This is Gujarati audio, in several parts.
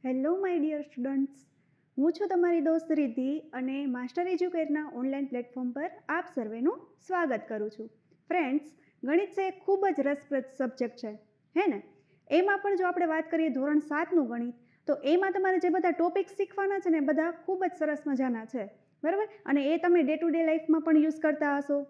હેલો માય ડિયર સ્ટુડન્ટ્સ, હું છું તમારી દોસ્ત રિદ્ધિ અને માસ્ટર એજ્યુકેટના ઓનલાઈન પ્લેટફોર્મ પર આપ સર્વેનું સ્વાગત કરું છું. ફ્રેન્ડ્સ, ગણિત છે એક ખૂબ જ રસપ્રદ સબ્જેક્ટ છે, હે ને? એમાં પણ જો આપણે વાત કરીએ ધોરણ 7નું ગણિત, તો એમાં તમારે જે બધા ટોપિક્સ શીખવાના છે ને બધા ખૂબ જ સરસ મજાના છે, બરાબર? અને એ તમે ડે ટુ ડે લાઈફમાં પણ યુઝ કરતા હશો,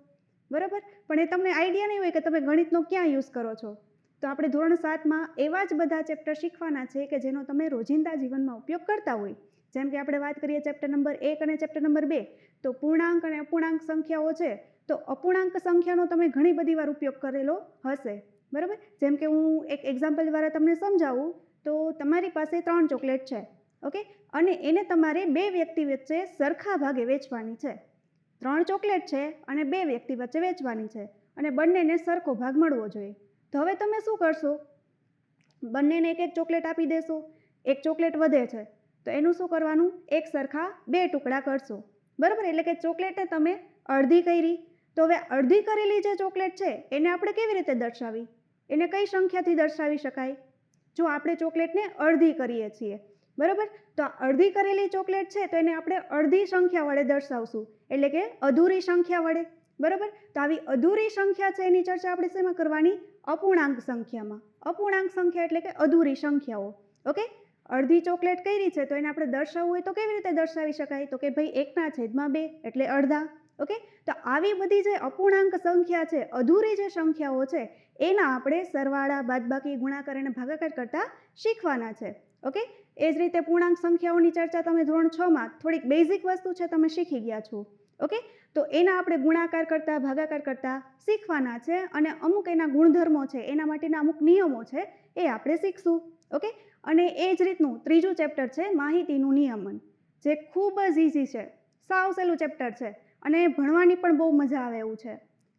બરાબર? પણ એ તમને આઈડિયા નહીં હોય કે તમે ગણિતનો ક્યાં યુઝ કરો છો. તો આપણે ધોરણ 7માં એવા જ બધા ચેપ્ટર શીખવાના છે કે જેનો તમે રોજિંદા જીવનમાં ઉપયોગ કરતા હોય. જેમ કે આપણે વાત કરીએ ચેપ્ટર નંબર 1 અને ચેપ્ટર નંબર 2, તો પૂર્ણાંક અને અપૂર્ણાંક સંખ્યાઓ છે. તો અપૂર્ણાંક સંખ્યાનો તમે ઘણી બધી વાર ઉપયોગ કરેલો હશે, બરાબર? જેમ કે હું એક એક્ઝામ્પલ દ્વારા તમને સમજાવું તો તમારી પાસે 3 ચોકલેટ છે, ઓકે? અને એને તમારે 2 વ્યક્તિ વચ્ચે સરખા ભાગે વેચવાની છે. 3 ચોકલેટ છે અને 2 વ્યક્તિ વચ્ચે વેચવાની છે અને બંનેને સરખો ભાગ મળવો જોઈએ. તો હવે તમે શું કરશો? બંનેને એક એક ચોકલેટ આપી દેશો. એક ચોકલેટ વધે છે તો એનું શું કરવાનું? એક સરખા 2 ટુકડા કરશો, બરાબર? એટલે કે ચોકલેટને તમે અડધી કરી. તો હવે અડધી કરેલી જે ચોકલેટ છે એને આપણે કેવી રીતે દર્શાવી? એને કઈ સંખ્યાથી દર્શાવી શકાય? જો આપણે ચોકલેટને અડધી કરીએ છીએ, બરાબર? તો આ અડધી કરેલી ચોકલેટ છે તો એને આપણે અડધી સંખ્યા વડે દર્શાવશું, એટલે કે અધૂરી સંખ્યા વડે, બરાબર? તો આવી અધૂરી સંખ્યા છે એની ચર્ચા આપણે શેમાં કરવાની? અપૂર્ણાંક સંખ્યામાં. અપૂર્ણાંક સંખ્યા એટલે કે અધૂરી સંખ્યાઓ, ઓકે? અડધી ચોકલેટ કરી છે તો એને આપણે દર્શાવવું હોય તો કેવી રીતે દર્શાવી શકાય? તો કે ભાઈ 1/2 એટલે અડધા, ઓકે? તો આવી બધી જે અપૂર્ણાંક સંખ્યા છે, અધૂરી જે સંખ્યાઓ છે, એના આપણે સરવાળા, બાદબાકી, ગુણાકાર અને ભાગાકાર કરતા શીખવાના છે, ઓકે? એ જ રીતે પૂર્ણાંક સંખ્યાઓની ચર્ચા તમે ધોરણ 6માં થોડીક બેઝિક વસ્તુ છે તમે શીખી ગયા છો, ઓકે? તો એના આપણે ગુણાકાર કરતા, ભાગાકાર કરતા શીખવાના છે અને અમુક એના ગુણધર્મો છે, એના માટેના અમુક નિયમો છે એ આપણે શીખશું, ઓકે? અને એ જ રીતનું ત્રીજું ચેપ્ટર છે માહિતીનું નિયમન, જે ખૂબ જ ઇઝી છે, સાવ સહેલું ચેપ્ટર છે અને ભણવાની પણ બહુ મજા આવે એવું છે.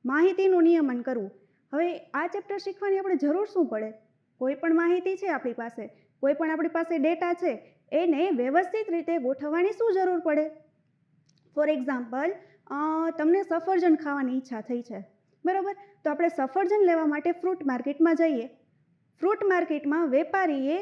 માહિતીનું નિયમન કરવું. હવે આ ચેપ્ટર શીખવાની આપણે જરૂર શું પડે? કોઈ પણ માહિતી છે આપણી પાસે, કોઈ પણ આપણી પાસે ડેટા છે, એને વ્યવસ્થિત રીતે ગોઠવવાની શું જરૂર પડે? ફોર એક્ઝામ્પલ, તમને સફરજન ખાવાની ઈચ્છા થઈ છે, બરાબર? તો આપણે સફરજન લેવા માટે ફ્રૂટ માર્કેટમાં જઈએ. ફ્રૂટ માર્કેટમાં વેપારીએ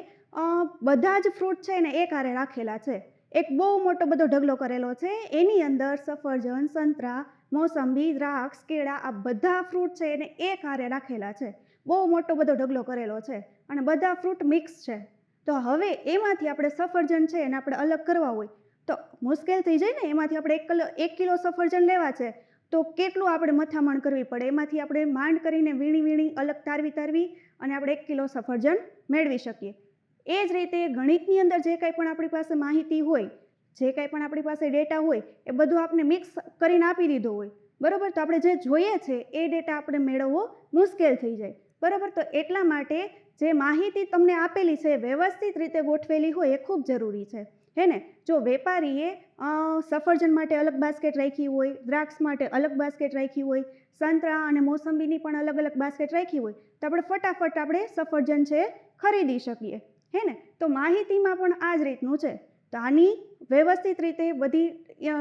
બધા જ ફ્રૂટ છે એને એક હારે રાખેલા છે. એક બહુ મોટો બધો ઢગલો કરેલો છે, એની અંદર સફરજન, સંતરા, મોસંબી, દ્રાક્ષ, કેળા, આ બધા ફ્રૂટ છે એને એક હારે રાખેલા છે. બહુ મોટો બધો ઢગલો કરેલો છે અને બધા ફ્રૂટ મિક્સ છે. તો હવે એમાંથી આપણે સફરજન છે એને આપણે અલગ કરવા હોય તો મુશ્કેલ થઈ જાય ને. એમાંથી આપણે 1 કિલો સફરજન લેવા છે તો કેટલું આપણે મથામણ કરવી પડે. એમાંથી આપણે માંડ કરીને વીણી અલગ તારવી અને આપણે 1 કિલો સફરજન મેળવી શકીએ. એ જ રીતે ગણિતની અંદર જે કંઈ પણ આપણી પાસે માહિતી હોય, જે કંઈ પણ આપણી પાસે ડેટા હોય, એ બધું આપણે મિક્સ કરીને આપી દીધો હોય, બરાબર? તો આપણે જે જોઈએ છે એ ડેટા આપણે મેળવવો મુશ્કેલ થઈ જાય, બરાબર? તો એટલા માટે જે માહિતી તમને આપેલી છે વ્યવસ્થિત રીતે ગોઠવેલી હોય એ ખૂબ જરૂરી છે, હે ને? જો વેપારીએ સફરજન માટે અલગ બાસ્કેટ રાખી હોય, દ્રાક્ષ માટે અલગ બાસ્કેટ રાખી હોય, સંતરા અને મોસંબીની પણ અલગ અલગ બાસ્કેટ રાખી હોય તો આપણે ફટાફટ આપણે સફરજન છે ખરીદી શકીએ, હે ને? તો માહિતીમાં પણ આ જ રીતનું છે. તો આની વ્યવસ્થિત રીતે બધી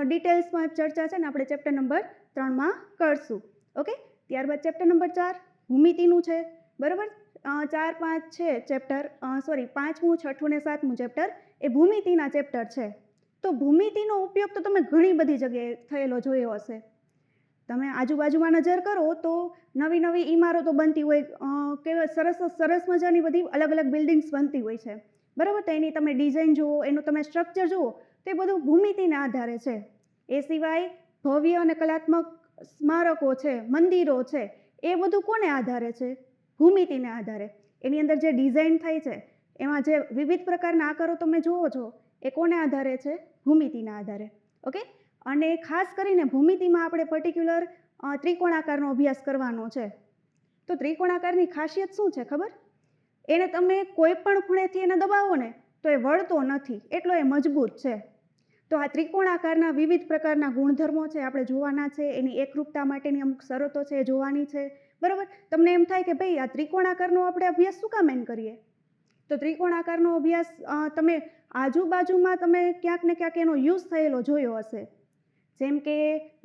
ડિટેલ્સમાં ચર્ચા છે ને આપણે ચેપ્ટર નંબર 3માં કરશું, ઓકે? ત્યારબાદ ચેપ્ટર નંબર 4 ભૂમિતિનું છે, બરાબર? 4, 5 છે ચેપ્ટર, સોરી 5મું, 6ઠું ને 7મું ચેપ્ટર એ ભૂમિતિના ચેપ્ટર છે. તો ભૂમિતિનો ઉપયોગ તો તમે ઘણી બધી જગ્યાએ થયેલો જોયો હશે. તમે આજુબાજુમાં નજર કરો તો નવી ઇમારતો બનતી હોય, કેવા સરસ સરસ મજાની બધી અલગ અલગ બિલ્ડિંગ્સ બનતી હોય છે, બરાબર? તો એની તમે ડિઝાઇન જુઓ, એનું તમે સ્ટ્રક્ચર જુઓ તો એ બધું ભૂમિતિના આધારે છે. એ સિવાય ભવ્ય અને કલાત્મક સ્મારકો છે, મંદિરો છે, એ બધું કોને આધારે છે? ભૂમિતિને આધારે. એની અંદર જે ડિઝાઇન થાય છે, એમાં જે વિવિધ પ્રકારના આકારો તમે જુઓ છો એ કોને આધારે છે? ભૂમિતિના આધારે, ઓકે? અને ખાસ કરીને ભૂમિતિમાં આપણે પર્ટિક્યુલર ત્રિકોણાકારનો અભ્યાસ કરવાનો છે. તો ત્રિકોણાકારની ખાસિયત શું છે ખબર? એને તમે કોઈ પણ ખૂણેથી એને દબાવો ને તો એ વળતો નથી, એટલો એ મજબૂત છે. તો આ ત્રિકોણાકારના વિવિધ પ્રકારના ગુણધર્મો છે આપણે જોવાના છે, એની એકરૂપતા માટેની અમુક શરતો છે એ જોવાની છે, બરાબર? તમને એમ થાય કે ભાઈ આ ત્રિકોણાકારનો આપણે અભ્યાસ શું કામ એમ કરીએ? તો ત્રિકોણાકારનો અભ્યાસ તમે આજુબાજુમાં તમે ક્યાંક ને ક્યાંક એનો યુઝ થયેલો જોયો હશે. જેમ કે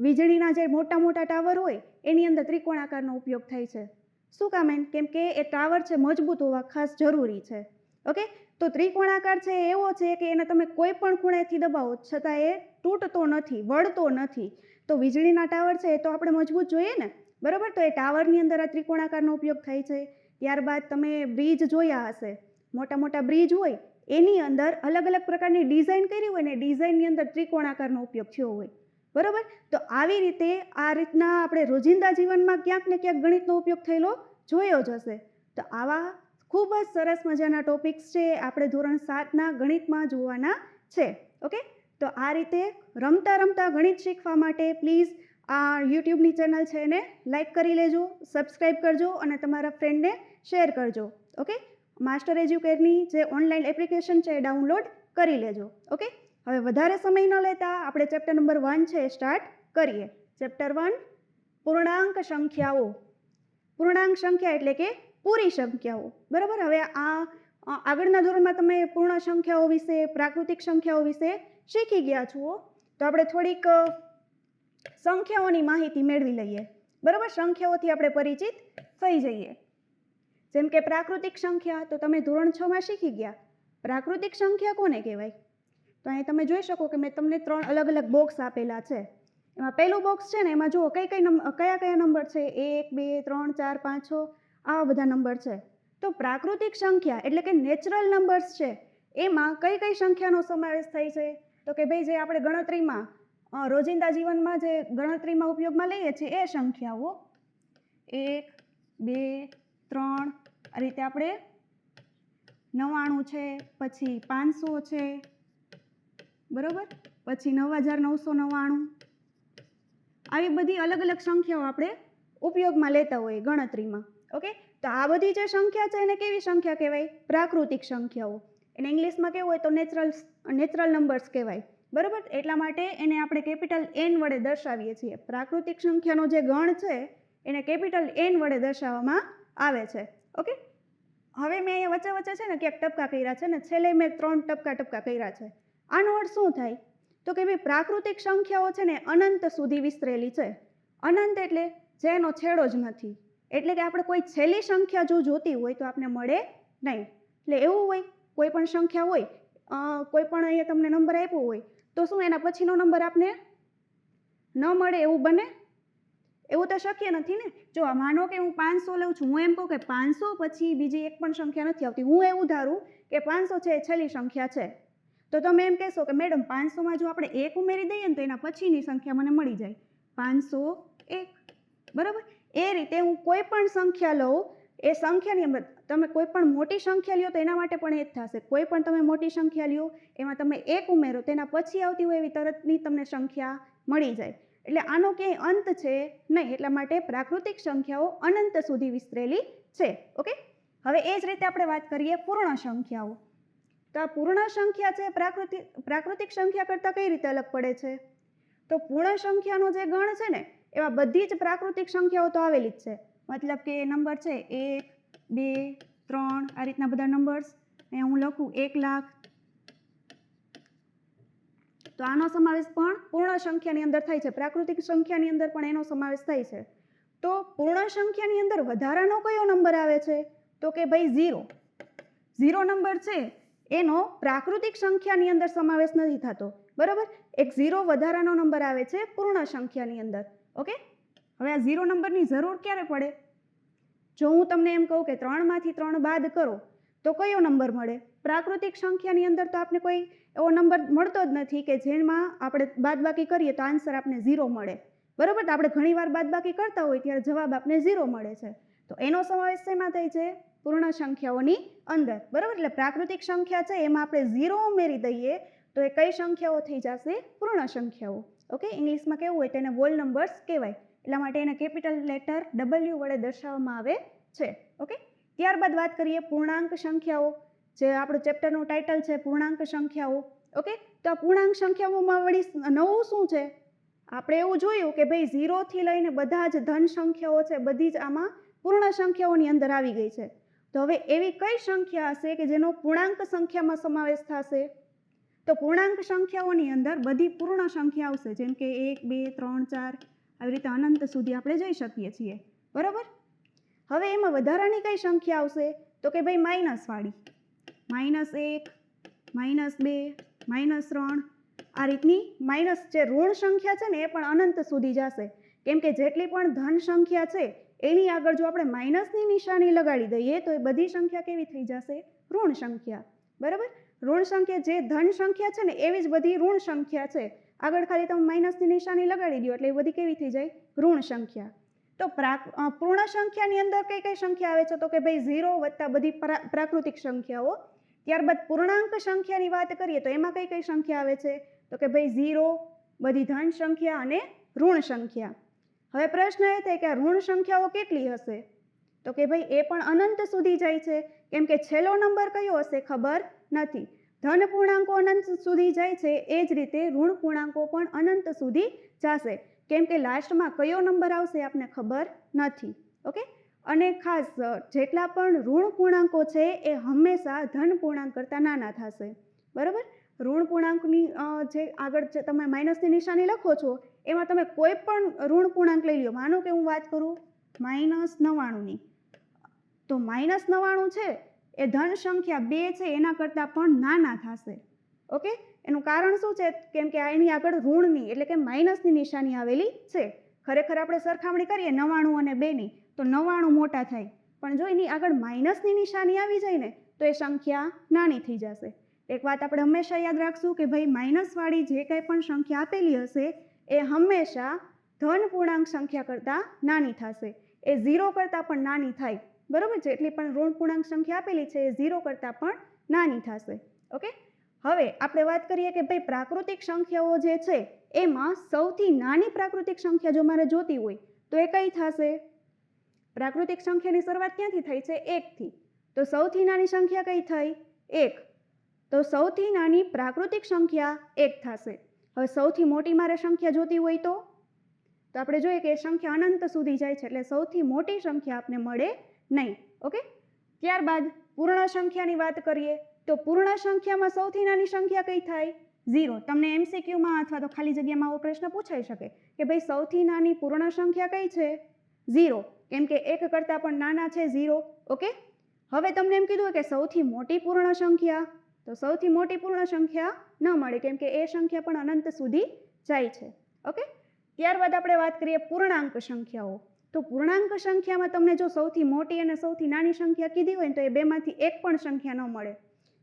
વીજળીના જે મોટા મોટા ટાવર હોય એની અંદર ત્રિકોણાકારનો ઉપયોગ થાય છે. શું કામ એમ? કેમ કે એ ટાવર છે મજબૂત હોવા ખાસ જરૂરી છે. ઓકે, તો ત્રિકોણાકાર છે એ એવો છે કે એને તમે કોઈ પણ ખૂણેથી દબાવો છતાં એ તૂટતો નથી, વળતો નથી. તો વીજળીના ટાવર છે એ તો આપણે મજબૂત જોઈએ ને, બરાબર. તો એ ટાવરની અંદર આ ત્રિકોણાકારનો ઉપયોગ થાય છે. ત્યારબાદ તમે બ્રિજ જોયા હશે, મોટા મોટા બ્રિજ હોય એની અંદર અલગ અલગ પ્રકારની ડિઝાઇન કરી હોય ને ડિઝાઇનની અંદર ત્રિકોણાકારનો ઉપયોગ થયો હોય, બરાબર. તો આવી રીતે આ રીતના આપણે રોજિંદા જીવનમાં ક્યાંક ને ક્યાંક ગણિતનો ઉપયોગ થયેલો જોયો જ હશે. તો આવા ખૂબ જ સરસ મજાના ટોપિક્સ છે આપણે ધોરણ 7ના ગણિતમાં જોવાના છે. ઓકે, તો આ રીતે રમતા રમતા ગણિત શીખવા માટે પ્લીઝ આ યુટ્યુબની ચેનલ છે એને લાઈક કરી લેજો, સબસ્ક્રાઈબ કરજો અને તમારા ફ્રેન્ડને શેર કરજો. ઓકે, માસ્ટર એજ્યુકેરની જે ઓનલાઈન એપ્લિકેશન છે એ ડાઉનલોડ કરી લેજો. ઓકે, હવે વધારે સમય ન લેતા આપણે ચેપ્ટર નંબર 1 છે એ સ્ટાર્ટ કરીએ. ચેપ્ટર 1 પૂર્ણાંક સંખ્યાઓ. પૂર્ણાંક સંખ્યા એટલે કે પૂરી સંખ્યાઓ, બરાબર. હવે આ આગળના ધોરણમાં તમે પૂર્ણ સંખ્યાઓ વિશે, પ્રાકૃતિક સંખ્યાઓ વિશે શીખી ગયા છો. તો આપણે થોડીક સંખ્યાઓની માહિતી મેળવી લઈએ, બરાબર. સંખ્યાઓથી આપણે પરિચિત થઈ જઈએ. જેમ કે પ્રાકૃતિક સંખ્યા તો તમે ધોરણ 6માં શીખી ગયા. પ્રાકૃતિક સંખ્યા કોને કહેવાય? તો અહીં તમે જોઈ શકો કે મેં તમને 3 અલગ અલગ બોક્સ આપેલા છે. એમાં પહેલું બોક્સ છે ને એમાં જુઓ કયા કયા નંબર છે, 1 2 3 4 5 6 આવા બધા નંબર છે. તો પ્રાકૃતિક સંખ્યા એટલે કે નેચરલ નંબર્સ છે એમાં કઈ કઈ સંખ્યાનો સમાવેશ થાય છે? તો કે ભાઈ જે આપણે ગણતરીમાં રોજિંદા જીવનમાં જે ગણતરીમાં ઉપયોગમાં લઈએ છીએ એ સંખ્યાઓ 1 2 3 આ રીતે આપણે 99 છે, પછી 500 છે, બરાબર, પછી 9999 આવી બધી અલગ અલગ સંખ્યાઓ આપણે ઉપયોગમાં લેતા હોઈએ ગણતરીમાં. ઓકે, તો આ બધી જે સંખ્યા છે એને કેવી સંખ્યા કહેવાય? પ્રાકૃતિક સંખ્યાઓ. એને ઇંગ્લિશમાં કેવું હોય તો નેચરલ નંબર્સ કહેવાય, બરાબર. એટલા માટે એને આપણે કેપિટલ N વડે દર્શાવીએ છીએ. પ્રાકૃતિક સંખ્યાનો જે ગણ છે એને કેપિટલ N વડે દર્શાવવામાં આવે છે. ઓકે, હવે મેં અહીંયા વચ્ચે વચ્ચે છે ને ક્યાંક ટપકા કર્યા છે ને છેલ્લે મેં 3 ટપકા કર્યા છે. આનો અર્થ શું થાય? તો કે ભાઈ પ્રાકૃતિક સંખ્યાઓ છે ને અનંત સુધી વિસ્તરેલી છે. અનંત એટલે જેનો છેડો જ નથી. એટલે કે આપણે કોઈ છેલ્લી સંખ્યા જો જોતી હોય તો આપણે મળે નહીં. એટલે એવું હોય કોઈ પણ સંખ્યા હોય, કોઈ પણ અહીંયા તમને નંબર આપ્યો હોય તો શું એના પછીનો નંબર આપને ન મળે એવું બને? એવું તો શક્ય નથી ને. જો માનો કે હું 500 લઉં છું, હું એમ કહું કે 500 પછી બીજી એક પણ સંખ્યા નથી આવતી, હું એવું ધારું કે 500 છે એ છેલ્લી સંખ્યા છે, તો તમે એમ કહેશો કે મેડમ 500માં જો આપણે 1 ઉમેરી દઈએ ને તો એના પછીની સંખ્યા મને મળી જાય 501, બરાબર. એ રીતે હું કોઈ પણ સંખ્યા લઉં એ સંખ્યાની અંદર તમે કોઈ પણ મોટી સંખ્યા લ્યો તો એના માટે પણ એ જ થશે. કોઈ પણ તમે મોટી સંખ્યા લ્યો એમાં તમે 1 ઉમેરો તેના પછી આવતી હોય એવી તરતની તમને સંખ્યા મળી જાય. એટલે આનો ક્યાંય અંત છે નહીં. એટલા માટે પ્રાકૃતિક સંખ્યાઓ અનંત સુધી વિસ્તરેલી છે. ઓકે, હવે એ જ રીતે આપણે વાત કરીએ પૂર્ણ સંખ્યાઓ. તો આ પૂર્ણ સંખ્યા છે પ્રાકૃતિક સંખ્યા કરતાં કઈ રીતે અલગ પડે છે? તો પૂર્ણ સંખ્યાનો જે ગણ છે ને એમાં બધી જ પ્રાકૃતિક સંખ્યાઓ તો આવેલી જ છે. મતલબ કે નંબર છે 1 2 3 આ રીતના બધા નંબર્સ. અહીંયા હું લખું 1 લાખ, તો આનો સમાવેશ પણ પૂર્ણ સંખ્યાની અંદર થાય છે. પ્રાકૃતિક સંખ્યાની અંદર પણ એનો સમાવેશ થાય છે. તો પૂર્ણ સંખ્યાની અંદર વધારાનો કયો નંબર આવે છે? તો કે ભાઈ 0. 0 નંબર છે એનો પ્રાકૃતિક સંખ્યાની અંદર સમાવેશ નથી થતો, બરાબર. એક 0 વધારાનો નંબર આવે છે પૂર્ણ સંખ્યાની અંદર. ઓકે, હવે આ 0 નંબરની જરૂર ક્યારે પડે? જો હું તમને એમ કહું કે 3માંથી 3 બાદ કરો તો કયો નંબર મળે? પ્રાકૃતિક સંખ્યાની અંદર તો આપણે કોઈ એવો નંબર મળતો જ નથી કે જેમાં આપણે બાદબાકી કરીએ તો આન્સર આપણે 0 મળે, બરાબર. તો આપણે ઘણીવાર બાદબાકી કરતા હોય ત્યારે જવાબ આપણે 0 મળે છે. તો એનો સમાવેશ શેમાં થાય છે? પૂર્ણ સંખ્યાઓની અંદર, બરાબર. એટલે પ્રાકૃતિક સંખ્યા છે એમાં આપણે 0 ઉમેરી દઈએ તો એ કઈ સંખ્યાઓ થઈ જશે? પૂર્ણ સંખ્યાઓ. ઓકે, ઇંગ્લિશમાં કેવું હોય તેને હોલ નંબર્સ કહેવાય. એટલા માટે એને કેપિટલ લેટર W વડે દર્શાવવામાં આવે છે. ઓકે, ત્યારબાદ વાત કરીએ પૂર્ણાંક સંખ્યાઓ. જે આપણું ચેપ્ટરનું ટાઇટલ છે પૂર્ણાંક સંખ્યાઓ. ઓકે, તો આ પૂર્ણાંક સંખ્યાઓમાં વળી નવું શું છે? આપણે એવું જોયું કે ભાઈ 0 થી લઈને બધા જ ધન સંખ્યાઓ છે બધી જ આમાં પૂર્ણ સંખ્યાઓની અંદર આવી ગઈ છે. તો હવે એવી કઈ સંખ્યા હશે કે જેનો પૂર્ણાંક સંખ્યામાં સમાવેશ થશે? તો પૂર્ણાંક સંખ્યાઓની અંદર બધી પૂર્ણ સંખ્યા આવશે, જેમ કે 1 2 3 4 આવી રીતે અનંત સુધી આપણે જઈ શકીએ છીએ, બરાબર. હવે એમાં વધારાની કઈ સંખ્યા આવશે? તો કે ભાઈ માઇનસ વાળી. -1 -2 -3 આ રીતની માઇનસ જે ઋણ સંખ્યા છે ને એ પણ અનંત સુધી જશે, કેમ કે જેટલી પણ ધન સંખ્યા છે એની આગળ જો આપણે માઇનસની નિશાની લગાડી દઈએ તો એ બધી સંખ્યા કેવી થઈ જશે? ઋણ સંખ્યા. બરાબર? ઋણ સંખ્યા જે ધન સંખ્યા છે ને એવી જ બધી ઋણ સંખ્યા છે, આગળ ખાલી તમે માઇનસની નિશાની લગાડી દો એટલે એ બધી કેવી થઈ જાય? ઋણ સંખ્યા. તો પૂર્ણ સંખ્યાની અંદર કઈ કઈ સંખ્યા આવે છે? તો કે ભાઈ 0 વત્તા બધી પ્રાકૃતિક સંખ્યાઓ. ત્યારબાદ પૂર્ણાંક સંખ્યાની વાત કરીએ તો એમાં કઈ કઈ સંખ્યા આવે છે? તો કે ભાઈ 0, બધી ધન સંખ્યા અને ઋણ સંખ્યા. હવે પ્રશ્ન એ થાય કે આ ઋણ સંખ્યાઓ કેટલી હશે? તો કે ભાઈ એ પણ અનંત સુધી જાય છે, કેમ કે છેલ્લો નંબર કયો હશે ખબર નથી. ધન પૂર્ણાંકો અનંત સુધી જાય છે, એ જ રીતે ઋણ પૂર્ણાંકો પણ અનંત સુધી જશે, કેમ કે લાસ્ટમાં કયો નંબર આવશે આપને ખબર નથી. ઓકે, અને ખાસ જેટલા પણ ઋણ પૂર્ણાંકો છે એ હંમેશા ધન પૂર્ણાંક કરતાં નાના થશે. બરાબર? ઋણ પૂર્ણાંકની જે આગળ તમે માઇનસની નિશાની લખો છો એમાં તમે કોઈ પણ ઋણ પૂર્ણાંક લઈ લો. માનો કે હું વાત કરું -99ની, તો -99 છે એ ધન સંખ્યા 2 છે એના કરતાં પણ નાના થશે. ઓકે, એનું કારણ શું છે? કેમ કે એની આગળ ઋણની એટલે કે માઇનસની નિશાની આવેલી છે. ખરેખર આપણે સરખામણી કરીએ 99 અને 2ની તો 99 મોટા થાય, પણ જો એની આગળ માઇનસની નિશાની આવી જાય ને તો એ સંખ્યા નાની થઈ જશે. એક વાત આપણે હંમેશા યાદ રાખશું કે ભાઈ માઇનસવાળી જે કંઈ પણ સંખ્યા આપેલી હશે એ હંમેશા ધન પૂર્ણાંક સંખ્યા કરતાં નાની થશે, એ 0 કરતાં પણ નાની થાય. બરાબર? જેટલી પણ ઋણ પૂર્ણાંક સંખ્યા આપેલી છે એ 0 કરતાં પણ નાની થશે. ઓકે, હવે આપણે વાત કરીએ કે ભાઈ પ્રાકૃતિક સંખ્યાઓ જે છે એમાં સૌથી નાની પ્રાકૃતિક સંખ્યા જો મારે જોતી હોય તો એ કઈ થશે? પ્રાકૃતિક સંખ્યાની શરૂઆત ક્યાંથી થઈ છે? 1થી. તો સૌથી નાની સંખ્યા કઈ થઈ? 1. તો સૌથી નાની પ્રાકૃતિક સંખ્યા 1 થશે. હવે સૌથી મોટી મારે સંખ્યા જોતી હોય તો આપણે જોઈએ કે સંખ્યા અનંત સુધી જાય છે, એટલે સૌથી મોટી સંખ્યા આપને મળે નહીં. ઓકે, ત્યારબાદ પૂર્ણ સંખ્યાની વાત કરીએ તો પૂર્ણ સંખ્યામાં સૌથી નાની સંખ્યા કઈ થાય? 0. તમને MCQમાં અથવા તો ખાલી જગ્યામાં આવો પ્રશ્ન પૂછાઈ શકે કે ભાઈ સૌથી નાની પૂર્ણ સંખ્યા કઈ છે? 0, કેમ કે 1 કરતાં પણ નાના છે 0. ઓકે, હવે તમને એમ કીધું કે સૌથી મોટી પૂર્ણ સંખ્યા, તો સૌથી મોટી પૂર્ણ સંખ્યા ન મળે, કેમ કે એ સંખ્યા પણ અનંત સુધી જાય છે. ઓકે, ત્યારબાદ આપણે વાત કરીએ પૂર્ણાંક સંખ્યાઓ. તો પૂર્ણાંક સંખ્યામાં તમને જો સૌથી મોટી અને સૌથી નાની સંખ્યા કીધી હોય ને તો એ બેમાંથી એક પણ સંખ્યા ન મળે,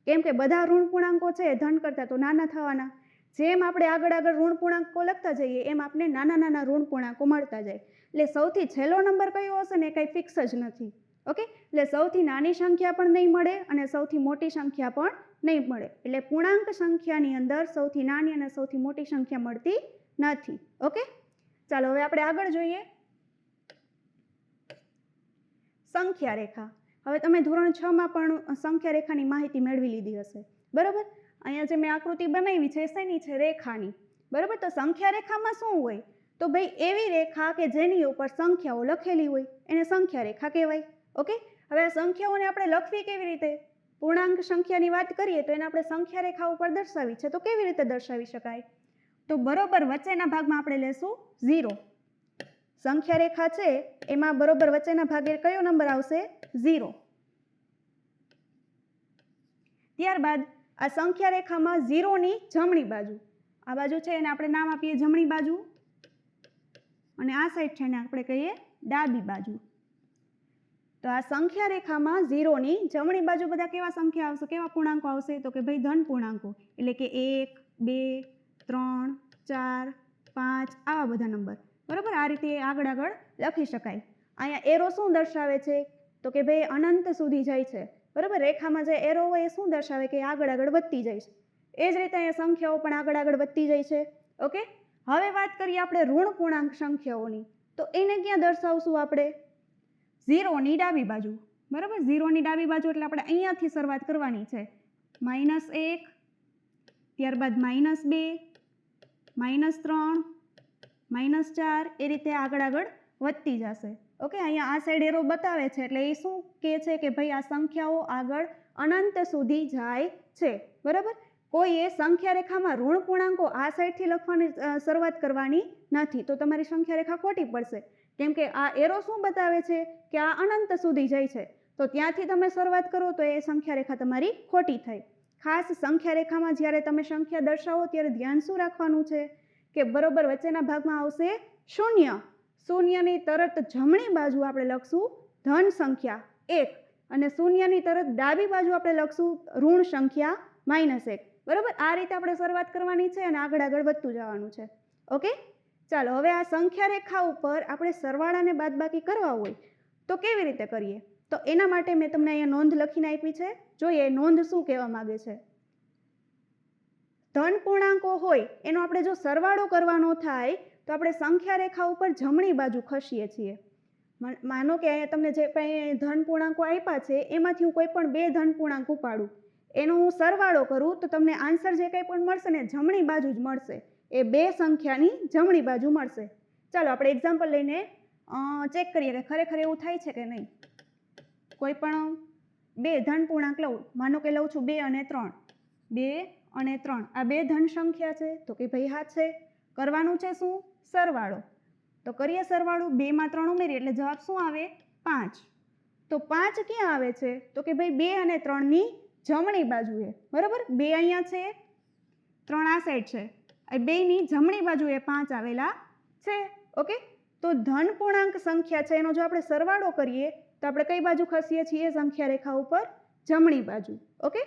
કેમ કે બધા ઋણ પૂર્ણાંકો છે એ ધન કરતાં તો નાના થવાના. જેમ આપણે આગળ ઋણ પૂર્ણાંકો લખતા જઈએ એમ આપણે નાના નાના ઋણ પૂર્ણાંકો મળતા જાય, એટલે સૌથી છેલ્લો નંબર કયો હશે ને કંઈ ફિક્સ જ નથી. ઓકે, એટલે સૌથી નાની સંખ્યા પણ નહીં મળે અને સૌથી મોટી સંખ્યા પણ નહીં મળે, એટલે પૂર્ણાંક સંખ્યાની અંદર સૌથી નાની અને સૌથી મોટી સંખ્યા મળતી નથી. ઓકે, ચાલો હવે આપણે આગળ જોઈએ સંખ્યા રેખા. હવે તમે ધોરણ 6માં પણ સંખ્યા રેખાની માહિતી મેળવી લીધી હશે. બરાબર? અહીંયા જે મેં આકૃતિ બનાવી છે શેની છે? રેખાની. બરાબર? તો સંખ્યા રેખામાં શું હોય? તો ભાઈ એવી રેખા કે જેની ઉપર સંખ્યાઓ લખેલી હોય એને સંખ્યા રેખા કહેવાય. ઓકે, હવે આ સંખ્યાઓને આપણે લખવી કેવી રીતે? પૂર્ણાંક સંખ્યાની વાત કરીએ તો એને આપણે સંખ્યા રેખા ઉપર દર્શાવી છે, તો કેવી રીતે દર્શાવી શકાય? તો બરોબર વચ્ચેના ભાગમાં આપણે લેશું 0. સંખ્યા રેખા છે એમાં બરોબર વચ્ચેના ભાગે કયો નંબર આવશે? 0. ત્યારબાદ આ સંખ્યા રેખામાં 0ની જમણી બાજુ, આ બાજુ છે એને આપણે નામ આપીએ જમણી બાજુ, અને આ સાઈડ છે એને આપણે કહીએ ડાબી બાજુ. તો આ સંખ્યા રેખામાં 0ની જમણી બાજુ બધા કેવા સંખ્યા આવશે? કેવા પૂર્ણાંકો આવશે? તો કે ભાઈ ધન પૂર્ણાંકો, એટલે કે 1, 2, 3, 4, 5 આવા બધા નંબર. બરાબર? આ રીતે આગળ લખી શકાય. અહીંયા એરો શું દર્શાવે છે? તો કે ભાઈ અનંત સુધી જાય છે. બરાબર? રેખામાં જે એરો હોય એ શું દર્શાવે? કે આગળ વધતી જાય છે. એ જ રીતે અહીંયા સંખ્યાઓ પણ આગળ વધતી જાય છે. ઓકે, હવે વાત કરીએ આપણે ઋણ પૂર્ણાંક સંખ્યાઓની, તો એને ક્યાં દર્શાવશું આપણે? 0ની ડાબી બાજુ. બરાબર? 0ની ડાબી બાજુ એટલે આપણે અહીંયાથી શરૂઆત કરવાની છે. -1, ત્યારબાદ -2, -3, -4 એ રીતે આગળ વધતી જશે. ઓકે, અહીંયા આ સાઈડ એરો બતાવે છે એટલે એ શું કહે છે કે ભાઈ આ સંખ્યાઓ આગળ અનંત સુધી જાય છે. બરાબર? કોઈએ સંખ્યા રેખામાં ઋણ પૂર્ણાંકો આ સાઈડથી લખવાની શરૂઆત કરવાની નથી, તો તમારી સંખ્યા રેખા ખોટી પડશે, કેમ કે આ એરો શું બતાવે છે? કે આ અનંત સુધી જાય છે. તો ત્યાંથી તમે શરૂઆત કરો તો એ સંખ્યા રેખા તમારી ખોટી થઈ. ખાસ સંખ્યા રેખામાં જ્યારે તમે સંખ્યા દર્શાવો ત્યારે ધ્યાન શું રાખવાનું છે કે બરોબર વચ્ચેના ભાગમાં આવશે શૂન્ય. શૂન્યની તરત જમણી બાજુ આપણે લખશું ધન સંખ્યા 1 અને શૂન્યની તરત ડાબી બાજુ આપણે લખશું ઋણ સંખ્યા -1. બરાબર, આ રીતે આપણે શરૂઆત કરવાની છે અને આગળ આગળ વધતું જવાનું છે. ઓકે, ચાલો હવે આ સંખ્યા રેખા ઉપર આપણે સરવાળાને બાદબાકી કરવા હોય તો કેવી રીતે કરીએ? તો એના માટે મેં તમને અહીંયા નોંધ લખીને આપી છે. જોઈએ નોંધ શું કહેવા માગે છે. ધન પૂર્ણાંકો હોય એનો આપણે જો સરવાળો કરવાનો થાય તો આપણે સંખ્યા રેખા ઉપર જમણી બાજુ ખસીએ છીએ. માનો કે અહીંયા તમને જે કંઈ ધન પૂર્ણાંકો આપ્યા છે એમાંથી હું કોઈ પણ 2 ધન પૂર્ણાંક ઉપાડું, એનો હું સરવાળો કરું તો તમને આન્સર જે કંઈ પણ મળશે ને જમણી બાજુ જ મળશે. એ 2 સંખ્યાની જમણી બાજુ મળશે. ચાલો આપણે એક્ઝામ્પલ લઈને ચેક કરીએ કે ખરેખર એવું થાય છે કે નહીં. કોઈ પણ 2 ધન પૂર્ણાંક લઉં, માનો કે લઉં છું 2 અને 3. 2 અને 3 આ 2 ધન સંખ્યા છે તો કે ભાઈ હા છે. કરવાનું છે શું? સરવાળો. તો કરીએ સરવાળો. 2 માં 3 ઉમેરીએ એટલે જવાબ શું આવે? 5. તો 5 ક્યાં આવે છે? તો કે ભાઈ 2 અને 3ની જમણી બાજુએ. બરાબર, 2 અહીંયા છે, 3 આ સાઈડ છે. આ 2ની જમણી બાજુએ 5 આવેલા છે. ઓકે, તો ધન પૂર્ણાંક સંખ્યા છે એનો જો આપણે સરવાળો કરીએ તો આપણે કઈ બાજુ ખસીએ છીએ? સંખ્યા રેખા ઉપર જમણી બાજુ. ઓકે,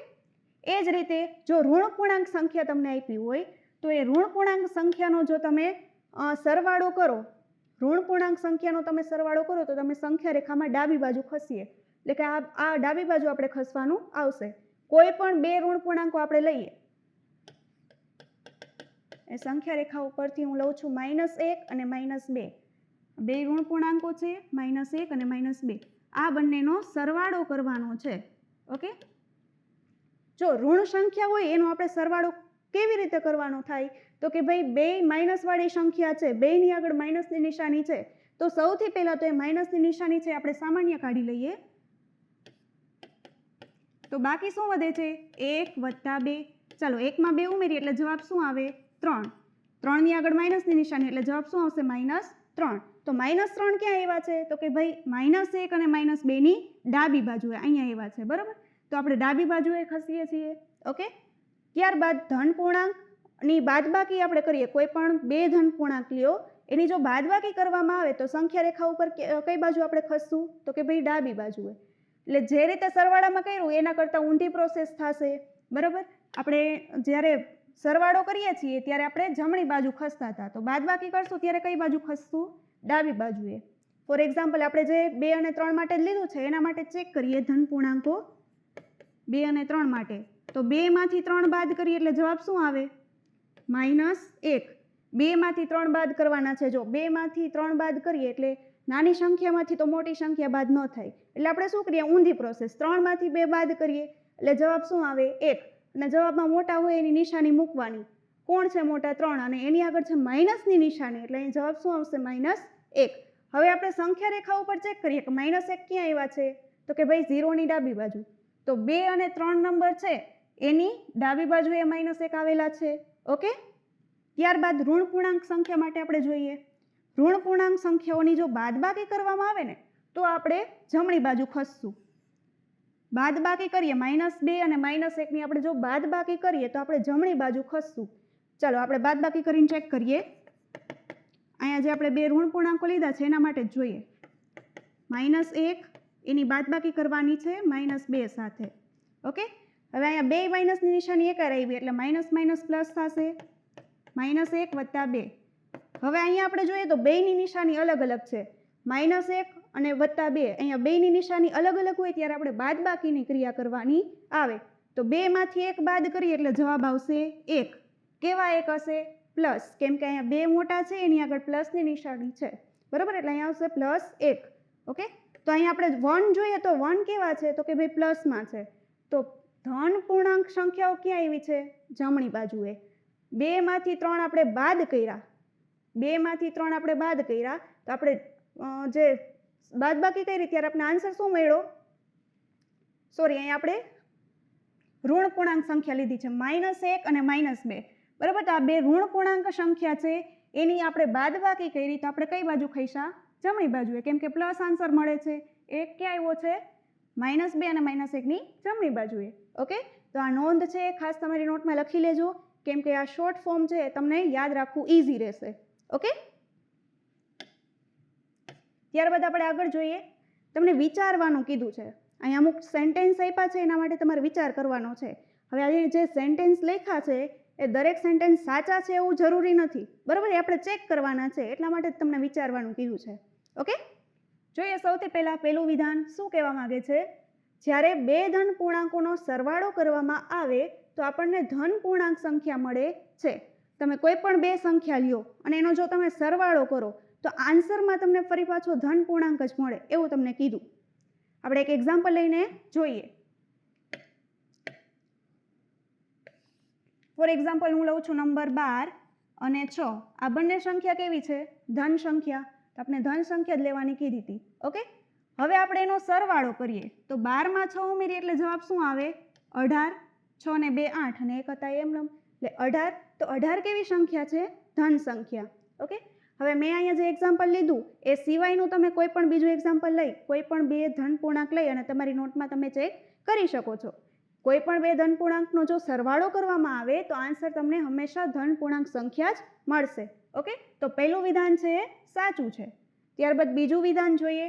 એ જ રીતે જો ઋણ પૂર્ણાંક સંખ્યા તમને આપી હોય તો એ ઋણ પૂર્ણાંક સંખ્યાનો જો તમે સરવાળો કરો, ઋણ પૂર્ણાંક સંખ્યાનો તમે સરવાળો કરો તો તમે સંખ્યા રેખામાં ડાબી બાજુ ખસીએ. એટલે કે આ ડાબી બાજુ આપણે ખસવાનું આવશે. કોઈ પણ 2 ઋણ પૂર્ણાંકો આપણે લઈએ, એ સંખ્યા રેખા ઉપરથી હું લઉં છું -1 અને -2. 2 ઋણ પૂર્ણાંકો છે, -1 અને -2. આ બંનેનો સરવાળો કરવાનો છે. ઓકે, જો ઋણ સંખ્યા હોય એનો આપણે સરવાળો કેવી રીતે કરવાનો થાય? તો કે ભાઈ 2 માઇનસ વાળી સંખ્યા છે, 2ની આગળ માઇનસની નિશાની છે, તો સૌથી પહેલાં તો એ માઇનસની નિશાની છે આપણે સામાન્ય કાઢી લઈએ. તો બાકી શું વધે છે? 1 + 2. ચાલો 1 માં 2 ઉમેરીએ એટલે જવાબ શું આવે? 3. 3ની આગળ માઇનસની નિશાની એટલે જવાબ શું આવશે? -3. તો -3 ક્યાં આવ્યા છે? તો કે ભાઈ -1 અને -2ની ડાબી બાજુએ અહીંયા આવ્યા છે. બરાબર, તો આપણે ડાબી બાજુએ ખસીએ છીએ. ઓકે, ત્યારબાદ ધન પૂર્ણાંકની બાદબાકી આપણે કરીએ. કોઈ પણ 2 ધન પૂર્ણાંક લ્યો, એની જો બાદબાકી કરવામાં આવે તો સંખ્યા રેખા ઉપર કઈ બાજુ આપણે ખસશું? તો કે ભાઈ ડાબી બાજુએ. એટલે જે રીતે સરવાળામાં કર્યું એના કરતાં ઊંધી પ્રોસેસ થશે. બરાબર, આપણે જ્યારે સરવાળો કરીએ છીએ ત્યારે આપણે જમણી બાજુ ખસતા હતા, તો બાદબાકી કરશું ત્યારે કઈ બાજુ ખસશું? ડાબી બાજુએ. ફોર એક્ઝામ્પલ આપણે જે 2 અને 3 માટે લીધું છે એના માટે ચેક કરીએ ધન પૂર્ણાંકો 2 અને 3 માટે. તો 2 માંથી 3 બાદ કરીએ એટલે જવાબ શું આવે? -1. 2 માંથી 3 બાદ કરવાના છે. જો 2 માંથી 3 બાદ કરીએ એટલે નાની સંખ્યામાંથી તો મોટી સંખ્યા બાદ ન થાય, એટલે આપણે શું કરીએ? ઊંધી પ્રોસેસ. 3 માંથી 2 બાદ કરીએ એટલે જવાબ શું આવે? 1. અને જવાબમાં મોટા હોય એની નિશાની મૂકવાની. કોણ છે મોટા? 3. અને એની આગળ છે માઇનસની નિશાની એટલે અહીં જવાબ શું આવશે? -1. હવે આપણે સંખ્યા રેખા ઉપર ચેક કરીએ કે -1 ક્યાં આવ્યા છે? તો કે ભાઈ 0ની ડાબી બાજુ. તો 2 અને 3 નંબર છે એની ડાબી બાજુએ -1 આવેલા છે. ઓકે, ત્યારબાદ ઋણ પૂર્ણાંક સંખ્યા માટે આપણે જોઈએ. ઋણ પૂર્ણાંક સંખ્યાઓની જો બાદબાકી કરવામાં આવે ને તો આપણે જમણી બાજુ ખસશું. બાદબાકી કરીએ -2 અને -1ની આપણે જો બાદબાકી કરીએ તો આપણે જમણી બાજુ ખસશું. ચાલો આપણે બાદબાકી કરીને ચેક કરીએ. અહીંયા જે આપણે 2 ઋણ પૂર્ણાંકો લીધા છે એના માટે જ જોઈએ. -1 એની બાદબાકી કરવાની છે -2 સાથે. ઓકે, હવે અહીંયા 2 માઇનસની નિશાની એકાર આવી એટલે માઇનસ માઇનસ પ્લસ થશે. -1 + 2. હવે અહીંયા આપણે જોઈએ તો 2ની નિશાની અલગ અલગ છે. -1 અને +2. અહીંયા 2ની નિશાની અલગ અલગ હોય ત્યારે આપણે બાદબાકીની ક્રિયા કરવાની આવે. તો 2 માંથી 1 બાદ કરીએ એટલે જવાબ આવશે 1. કેવા 1 હશે? પ્લસ, કેમ કે અહીંયા 2 મોટા છે એની આગળ પ્લસની નિશાની છે. બરાબર, એટલે અહીંયા આવશે +1. ઓકે, તો અહીંયા આપણે 1 જોઈએ તો 1 કેવા છે? તો કે ભાઈ પ્લસમાં છે. તો ધન પૂર્ણાંક સંખ્યાઓ ક્યાં આવી છે? જમણી બાજુએ. 2 માંથી 3 આપણે બાદ કર્યા. 2 માંથી 3 આપણે બાદ કર્યા તો આપણે જે બાદબાકી કરી ત્યારે આપણે આન્સર શું મળ્યો? સોરી, અહીંયા આપણે ઋણ પૂર્ણાંક સંખ્યા લીધી છે -1 અને -2. બરાબર, તો આ 2 ઋણ પૂર્ણાંક સંખ્યા છે એની આપણે બાદબાકી કરી તો આપણે કઈ બાજુ ખસ્યા? જમણી બાજુએ, કેમ કે પ્લસ આન્સર મળે છે. 1 ક્યાં આવ્યો છે? -2 અને -1ની જમણી બાજુએ. ઓકે, તો આ નોંધ છે ખાસ તમારી નોટમાં લખી લેજો, કેમ કે આ શોર્ટ ફોર્મ છે તમને યાદ રાખવું ઇઝી રહેશે. ઓકે, ત્યારબાદ આપણે આગળ જોઈએ. તમને વિચારવાનું કીધું છે. અહીંયા અમુક સેન્ટેન્સ આપ્યા છે, એના માટે તમારે વિચાર કરવાનો છે. હવે અહીંયા જે સેન્ટેન્સ લખ્યા છે એ દરેક સેન્ટેન્સ સાચા છે એવું જરૂરી નથી, બરાબર? એ આપણે ચેક કરવાના છે, એટલા માટે જ તમને વિચારવાનું કીધું છે. ઓકે, જોઈએ સૌથી પહેલાં પહેલું વિધાન શું કહેવા માગે છે. જ્યારે બે ધન પૂર્ણાંકોનો સરવાળો કરવામાં આવે તો આપણને ધન પૂર્ણાંક સંખ્યા મળે છે. તમે કોઈ પણ બે સંખ્યા લ્યો અને એનો જો તમે સરવાળો કરો તો આન્સરમાં તમને ફરી પાછો ધન પૂર્ણાંક જ મળે એવું તમને કીધું. આપણે એક એક્ઝામ્પલ લઈને જોઈએ. ફોર એક્ઝામ્પલ હું લઉં છું નંબર 12 અને 6. આ બંને સંખ્યા કેવી છે? ધન સંખ્યા. તો આપણે ધન સંખ્યા જ લેવાની કીધી હતી. ઓકે, હવે આપણે એનો સરવાળો કરીએ તો 12 માં 6 ઉમેરીએ એટલે જવાબ શું આવે? 18. 6 ને 2 8 અને 1 હતા એમ એટલે 18. તો 18 કેવી સંખ્યા છે? ધન સંખ્યા. ઓકે, હવે મેં અહીંયા જે એક્ઝામ્પલ લીધું એ સિવાયનું તમે કોઈ પણ બીજું એક્ઝામ્પલ લઈ, કોઈ પણ બે ધન પૂર્ણાંક લઈ અને તમારી નોટમાં તમે ચેક કરી શકો છો. કોઈ પણ બે ધન પૂર્ણાંકનો જો સરવાળો કરવામાં આવે તો આન્સર તમને હંમેશા ધન પૂર્ણાંક સંખ્યા જ મળશે. ઓકે, તો પહેલું વિધાન છે એ સાચું છે. ત્યારબાદ બીજું વિધાન જોઈએ.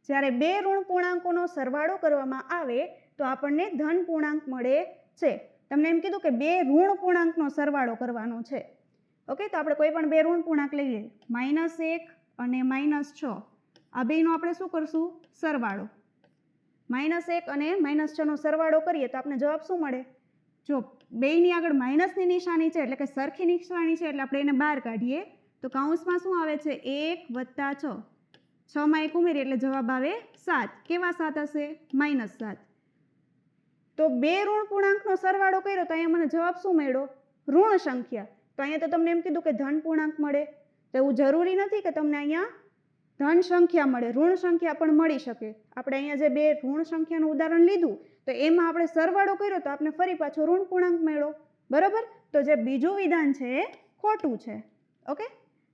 જ્યારે બે ઋણ પૂર્ણાંકોનો સરવાળો કરવામાં આવે તો આપણને ધન પૂર્ણાંક મળે છે. તમને એમ કીધું કે બે ઋણ પૂર્ણાંકનો સરવાળો કરવાનો છે. ઓકે, તો આપણે કોઈ પણ બે ઋણ પૂર્ણાંક લઈએ, -1 અને -6. આ બેનો આપણે શું કરશું? સરવાળો. -1 અને -6નો સરવાળો કરીએ તો આપણે જવાબ શું મળે? જો બેયની આગળ માઇનસની નિશાની છે એટલે કે સરખી નિશાની છે એટલે આપણે એને બહાર કાઢીએ તો કૌંસમાં શું આવે છે? 1 + 6. 6 માં 1 ઉમેરીએ એટલે જવાબ આવે 7. કેવા 7 હશે? -7. તો બે ઋણ પૂર્ણાંકનો સરવાળો કર્યો તો અહીંયા મને જવાબ શું મળ્યો? ઋણ સંખ્યા. તો અહીંયા તો તમને એમ કીધું કે ધન પૂર્ણાંક મળે, તો એવું જરૂરી નથી કે તમને અહીંયા ધન સંખ્યા મળે, ઋણ સંખ્યા પણ મળી શકે. આપણે અહીંયા જે બે ઋણ સંખ્યાનું ઉદાહરણ લીધું તો એમાં આપણે સરવાળો કર્યો તો આપણે ફરી પાછો ઋણ પૂર્ણાંક મળ્યો, બરાબર? તો જે બીજું વિધાન છે એ ખોટું છે. ઓકે,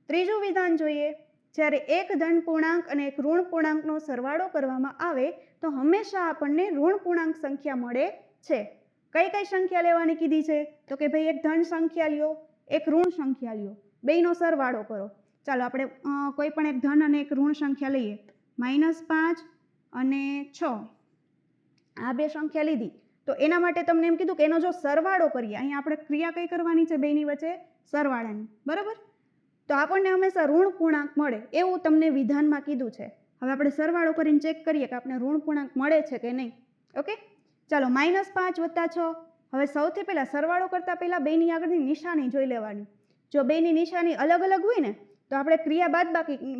ત્રીજું વિધાન જોઈએ. જ્યારે એક ધન પૂર્ણાંક અને એક ઋણ પૂર્ણાંકનો સરવાળો કરવામાં આવે તો હંમેશા આપણને ઋણ પૂર્ણાંક સંખ્યા મળે છે. કઈ કઈ સંખ્યા લેવાની કીધી છે? તો કે ભાઈ એક ધન સંખ્યા લ્યો, એક ઋણ સંખ્યા લ્યો, બેયનો સરવાળો કરો. ચાલો આપણે કોઈ પણ એક ધન અને એક ઋણ સંખ્યા લઈએ. -5 અને 6 આ બે સંખ્યા લીધી તો એના માટે તમને એમ કીધું કે એનો જો સરવાળો કરીએ, અહીંયા આપણે ક્રિયા કઈ કરવાની છે? બેયની વચ્ચે સરવાળાની, બરાબર? તો આપણને હંમેશા ઋણ પૂર્ણાંક મળે એવું તમને વિધાનમાં કીધું છે. હવે આપણે સરવાળો કરીને ચેક કરીએ કે આપણે ઋણ પૂર્ણાંક મળે છે કે નહીં. ઓકે, ચાલો -5 + 6. હવે સૌથી પહેલાં સરવાળો કરતાં પહેલાં બેયની આગળની નિશાની જોઈ લેવાની. જો બેયની નિશાની અલગ અલગ હોય ને તો આપણે ક્રિયા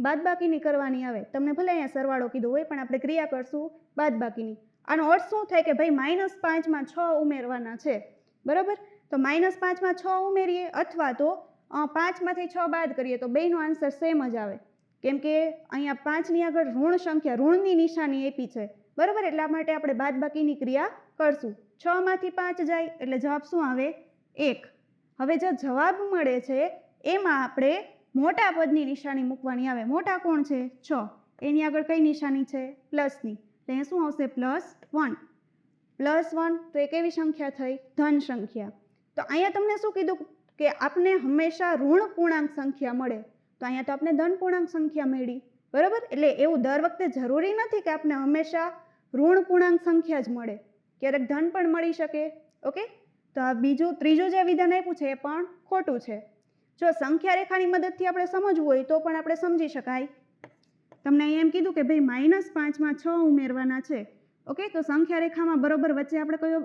બાદબાકીની કરવાની આવે. તમને ભલે અહીંયા સરવાળો કીધું હોય પણ આપણે ક્રિયા કરશું બાદબાકીની. આનો અર્થ શું થાય કે ભાઈ -5 માં 6 ઉમેરવાના છે, બરાબર? તો -5 માં 6 ઉમેરીએ અથવા તો 5 માંથી 6 બાદ કરીએ તો બેયનો આન્સર સેમ જ આવે, કેમ કે અહીંયા 5ની આગળ ઋણ સંખ્યા, ઋણની નિશાની આપી છે, બરાબર? એટલા માટે આપણે બાદબાકીની ક્રિયા કરશું. 6 માંથી 5 જાય એટલે જવાબ શું આવે? 1. હવે જે જવાબ મળે છે એમાં આપણે મોટા પદની નિશાની મૂકવાની આવે. મોટા કોણ છે? 6. એની આગળ કઈ નિશાની છે? પ્લસની. તો અહીંયા શું આવશે? +1. +1 તો એ કેવી સંખ્યા થઈ? ધન સંખ્યા. તો અહીંયા તમને શું કીધું કે આપને હંમેશા ઋણ પૂર્ણાંક સંખ્યા મળે, તો અહીંયા તો આપણે ધન પૂર્ણાંક સંખ્યા મળી, બરાબર? એટલે એવું દર વખતે જરૂરી નથી કે આપને હંમેશા ઋણ પૂર્ણાંક સંખ્યા જ મળે, ક્યારેક ધન પણ મળી શકે. ઓકે, તો આ ત્રીજું જે વિધાન આપ્યું છે એ પણ ખોટું છે. જો સંખ્યા રેખાની મદદથી આપણે સમજવું હોય તો પણ આપણે સમજી શકાય. તમને અહીંયા એમ કીધું કે ભાઈ -5 માં 6 ઉમેરવાના છે. ઓકે, તો સંખ્યા રેખામાં બરોબર વચ્ચે આપણે કયો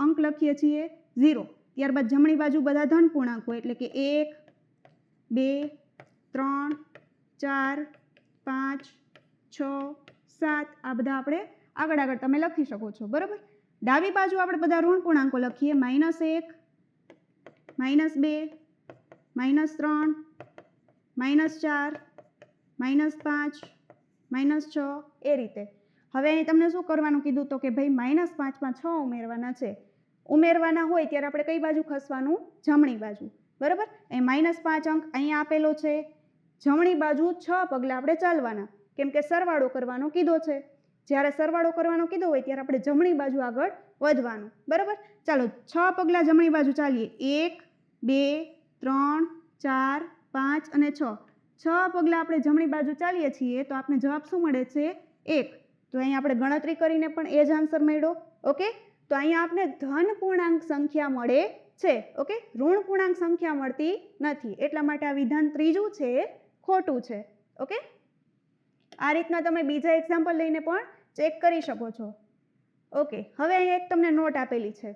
અંક લખીએ છીએ? 0. ત્યારબાદ જમણી બાજુ બધા ધન પૂર્ણાંકો એટલે કે 1 2 3 4 5 6 7 આ બધા આપણે આગળ આગળ તમે લખી શકો છો, બરાબર? ડાબી બાજુ આપણે બધા ઋણ પૂર્ણાંકો લખીએ. -1 -2 -3 -4 -5 -6 એ રીતે. હવે અહીં તમને શું કરવાનું કીધું? તો કે ભાઈ -5 માં 6 ઉમેરવાના છે. ઉમેરવાના હોય ત્યારે આપણે કઈ બાજુ ખસવાનું? જમણી બાજુ, બરાબર? એ -5 અંક અહીંયા આપેલો છે, જમણી બાજુ 6 પગલાં આપણે ચાલવાના, કેમ કે સરવાળો કરવાનો કીધો છે. જ્યારે સરવાળો કરવાનો કીધો હોય ત્યારે આપણે જમણી બાજુ આગળ વધવાનું, બરાબર. ચાલો 6 પગલાં જમણી બાજુ ચાલીએ. 1 2 3 4 5 અને 6 પગલાં આપણે જમણી બાજુ ચાલીએ છીએ તો આપણે જવાબ શું મળે છે? 1. તો અહીંયા આપણે ગણતરી કરીને પણ એ જ આન્સર મળ્યો. ઓકે, તો અહીંયા આપણે ધન પૂર્ણાંક સંખ્યા મળે છે. ઓકે, ઋણ પૂર્ણાંક સંખ્યા મળતી નથી, એટલા માટે આ વિધાન ત્રીજું છે ખોટું છે. ઓકે, આ રીતના તમે બીજા એક્ઝામ્પલ લઈને પણ ચેક કરી શકો છો. ઓકે, હવે અહીંયા એક તમને નોટ આપેલી છે.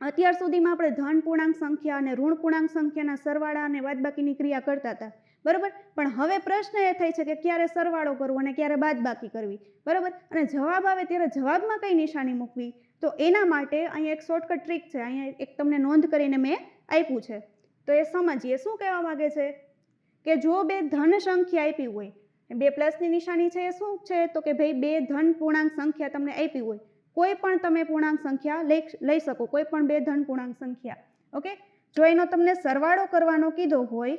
અત્યાર સુધીમાં આપણે ધન પૂર્ણાંક સંખ્યા અને ઋણ પૂર્ણાંક સંખ્યાના સરવાળા અને બાદબાકીની ક્રિયા કરતા હતા, બરાબર. પણ હવે પ્રશ્ન એ થાય છે કે ક્યારે સરવાળો કરવો અને ક્યારે બાદબાકી કરવી, બરાબર. અને જવાબ આવે ત્યારે જવાબમાં કઈ નિશાની મૂકવી, તો એના માટે અહીંયા એક શોર્ટકટ ટ્રીક છે. અહીંયા એક તમને નોંધ કરીને મેં આપ્યું છે, તો એ સમજીએ. શું કહેવા માગે છે કે જો બે ધન સંખ્યા આપી હોય, બે પ્લસની નિશાની છે, એ શું છે તો કે ભાઈ બે ધન પૂર્ણાંક સંખ્યા તમને આપી હોય, કોઈ પણ તમે પૂર્ણાંક સંખ્યા લઈ શકો, કોઈ પણ બે ધન પૂર્ણાંક સંખ્યા. ઓકે, જો એનો તમને સરવાળો કરવાનો કીધો હોય,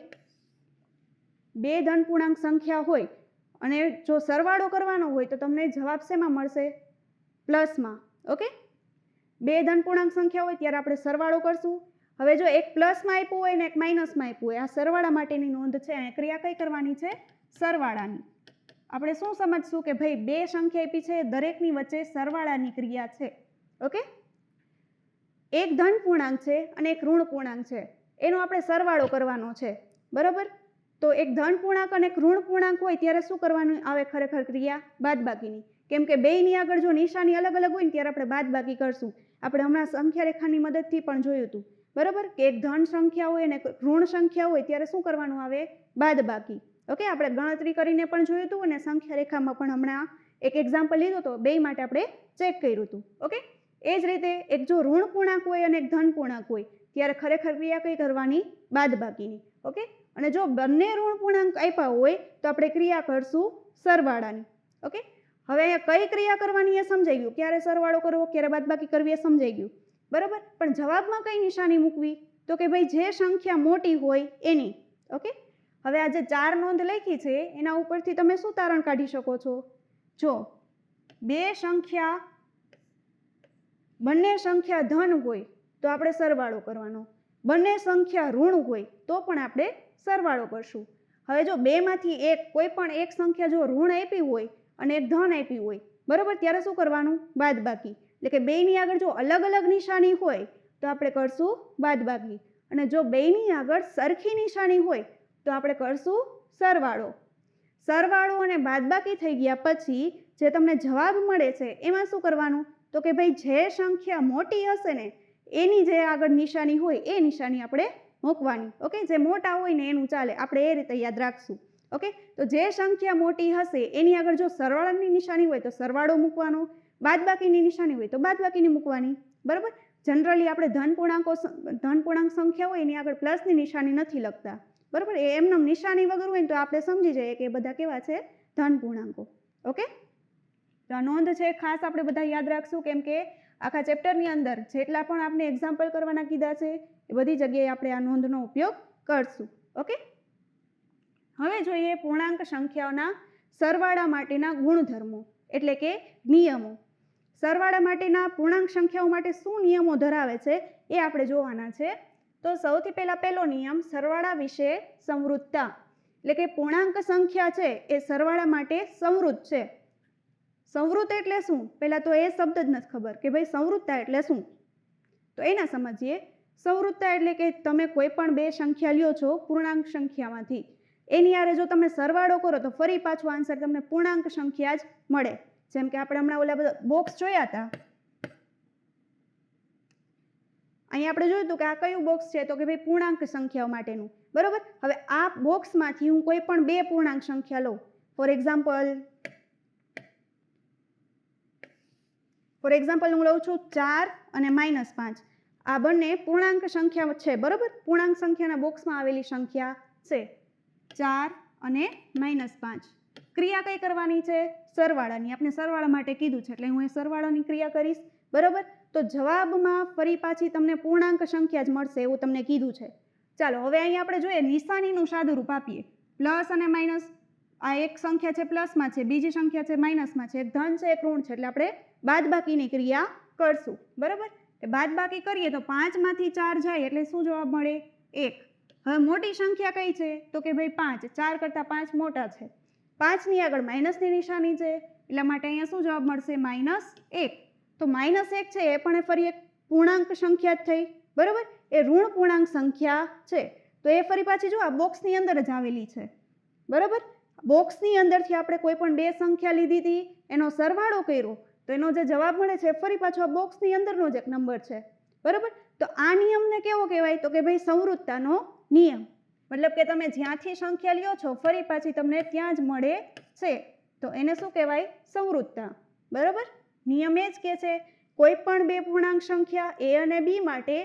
બે ધન પૂર્ણાંક સંખ્યા હોય અને જો સરવાળો કરવાનો હોય તો તમને જવાબ શેમાં મળશે? પ્લસમાં. ઓકે, બે ધન પૂર્ણાંક સંખ્યા હોય ત્યારે આપણે સરવાળો કરશું. હવે જો એક પ્લસમાં આપ્યું હોય ને એક માઇનસમાં આપ્યું હોય, આ સરવાળા માટેની નોંધ છે. અહીંયા ક્રિયા કઈ કરવાની છે? સરવાળાની. આપણે શું સમજશું કે ભાઈ બે સંખ્યા આપી છે, દરેકની વચ્ચે સરવાળાની ક્રિયા છે. ઓકે, એક ધન પૂર્ણાંક છે અને એક ઋણ પૂર્ણાંક છે, એનો આપણે સરવાળો કરવાનો છે, બરાબર. તો એક ધન પૂર્ણાંક અને એક ઋણ પૂર્ણાંક હોય ત્યારે શું કરવાનું આવે? ખરેખર ક્રિયા બાદબાકીની, કેમ કે બેયની આગળ જો નિશાની અલગ અલગ હોય ને ત્યારે આપણે બાદબાકી કરશું. આપણે હમણાં સંખ્યા રેખાની મદદથી પણ જોયું હતું, બરાબર, કે એક ધન સંખ્યા હોય અને ઋણ સંખ્યા હોય ત્યારે શું કરવાનું આવે? બાદબાકી. ઓકે, આપણે ગણતરી કરીને પણ જોયું હતું અને સંખ્યા રેખામાં પણ હમણાં એક એક્ઝામ્પલ લીધું તો બે માટે આપણે ચેક કર્યું હતું. ઓકે, એ જ રીતે એક જો ઋણ પૂર્ણાંક હોય અને એક ધન પૂર્ણાંક હોય ત્યારે ખરેખર ક્રિયા કઈ કરવાની? બાદબાકીની. ઓકે, અને જો બંને ઋણ પૂર્ણાંક આપ્યા હોય તો આપણે ક્રિયા કરશું સરવાળાની. ઓકે, હવે અહીંયા કઈ ક્રિયા કરવાની એ સમજાઈ ગયું, ક્યારે સરવાળો કરવો ક્યારે બાદબાકી કરવી એ સમજાઈ ગયું, બરાબર. પણ જવાબમાં કઈ નિશાની મૂકવી તો કે ભાઈ જે સંખ્યા મોટી હોય એની. ઓકે, હવે આ જે 4 નોંધ લખી છે એના ઉપરથી તમે શું તારણ કાઢી શકો છો? જો બંને સંખ્યા ધન હોય તો આપણે સરવાળો કરવાનો, બંને સંખ્યા ઋણ હોય તો પણ આપણે સરવાળો કરશું. હવે જો બેમાંથી એક કોઈ પણ એક સંખ્યા જો ઋણ આપી હોય અને એક ધન આપી હોય, બરાબર, ત્યારે શું કરવાનું? બાદબાકી. એટલે કે બેયની આગળ જો અલગ અલગ નિશાની હોય તો આપણે કરશું બાદબાકી, અને જો બેયની આગળ સરખી નિશાની હોય તો આપણે કરશું સરવાળો. સરવાળો અને બાદબાકી થઈ ગયા પછી જે તમને જવાબ મળે છે એમાં શું કરવાનું તો કે ભાઈ જે સંખ્યા મોટી હશે ને એની જે આગળ નિશાની હોય એ નિશાની આપણે મૂકવાની. ઓકે, જે મોટા હોય ને એનું ચાલે, આપણે એ રીતે યાદ રાખશું. ઓકે, તો જે સંખ્યા મોટી હશે એની આગળ જો સરવાળાની નિશાની હોય તો સરવાળો મૂકવાનો, બાદબાકીની નિશાની હોય તો બાદબાકીની મૂકવાની, બરાબર. જનરલી આપણે ધન પૂર્ણાંક સંખ્યા હોય એની આગળ પ્લસની નિશાની નથી લખતા, બરાબર. એ એમને નિશાની વગર હોય ને તો આપણે સમજી જઈએ કે એ બધા કેવા છે? ધન પૂર્ણાંકો. ઓકે, તો આ નોંધ છે ખાસ આપણે બધા યાદ રાખશું, કેમ કે આખા ચેપ્ટરની અંદર જેટલા પણ આપણે એક્ઝામ્પલ કરવાના કીધા છે એ બધી જગ્યાએ આપણે આ નોંધનો ઉપયોગ કરશું. ઓકે, હવે જોઈએ પૂર્ણાંક સંખ્યાઓના સરવાળા માટેના ગુણધર્મો એટલે કે નિયમો. સરવાળા માટેના પૂર્ણાંક સંખ્યાઓ માટે શું નિયમો ધરાવે છે એ આપણે જોવાના છે. તો સૌથી પહેલો નિયમ સરવાળા વિશે સંવૃતતા, એટલે કે પૂર્ણાંક સંખ્યા છે એ સરવાળા માટે સંવૃત છે. સંવૃત એટલે શું? પહેલાં તો એ શબ્દ જ નથી ખબર કે ભાઈ સંવૃતતા એટલે શું, તો એના સમજીએ. સંવૃતતા એટલે કે તમે કોઈ પણ બે સંખ્યા લ્યો છો પૂર્ણાંક સંખ્યામાંથી, એની આરે જો તમે સરવાળો કરો તો ફરી પાછો આન્સર તમને પૂર્ણાંક સંખ્યા જ મળે. જેમ કે આપણે હમણાં ઓલા બધા બોક્સ જોયા હતા, અહીંયા આપણે જોયું હતું કે આ કયું બોક્સ છે તો કે ભાઈ પૂર્ણાંક સંખ્યાઓ માટેનું, બરાબર. હવે આ બોક્સમાંથી હું કોઈ પણ બે પૂર્ણાંક સંખ્યા લઉં, ફોર એક્ઝામ્પલ હું લઉં છું 4 અને -5. આ બંને પૂર્ણાંક સંખ્યા છે, બરાબર. પૂર્ણાંક સંખ્યાના બોક્સમાં આવેલી સંખ્યા છે 4 અને -5. ક્રિયા કઈ કરવાની છે? સરવાળાની. આપણે સરવાળા માટે કીધું છે એટલે હું એ સરવાળાની ક્રિયા કરીશ, બરાબર. તો જવાબમાં ફરી પાછી તમને પૂર્ણાંક સંખ્યા જ મળશે એવું તમને કીધું છે. ચાલો હવે અહીંયા આપણે જોઈએ નિશાનીનું સાદુરૂપ આપીએ. પ્લસ અને માઇનસ આ એક સંખ્યા છે પ્લસમાં છે, બીજી સંખ્યા છે માઇનસમાં છે, એક ધન છે એક ઋણ છે, એટલે આપણે બાદબાકીની ક્રિયા કરશું. બરાબર, બાદબાકી કરીએ તો 5માંથી 4 જાય એટલે શું જવાબ મળે? 1. હવે મોટી સંખ્યા કઈ છે? તો કે ભાઈ 5. 4 કરતાં 5 મોટા છે. 5ની આગળ માઇનસની નિશાની છે, એટલા માટે અહીંયા શું જવાબ મળશે? -1. તો -1 છે એ પણ ફરી એક પૂર્ણાંક સંખ્યા જ થઈ. બરાબર, એ ઋણ પૂર્ણાંક સંખ્યા છે. તો એ ફરી પાછી જો આ બોક્સની અંદર જ આવેલી છે. બરાબર, બોક્સની અંદરથી આપણે કોઈ પણ બે સંખ્યા લીધી હતી, એનો સરવાળો કર્યો તો એનો જે જવાબ મળે છે ફરી પાછો આ બોક્સની અંદરનો જ એક નંબર છે. બરાબર, તો આ નિયમને કેવો કહેવાય? તો કે ભાઈ સંવૃત્તાનો નિયમ. મતલબ કે તમે જ્યાંથી સંખ્યા લ્યો છો ફરી પાછી તમને ત્યાં જ મળે છે, તો એને શું કહેવાય? સંવૃત્તા. બરાબર, નિયમ એ જ કહે છે કોઈ પણ બે પૂર્ણાંક સંખ્યા એ અને બી માટે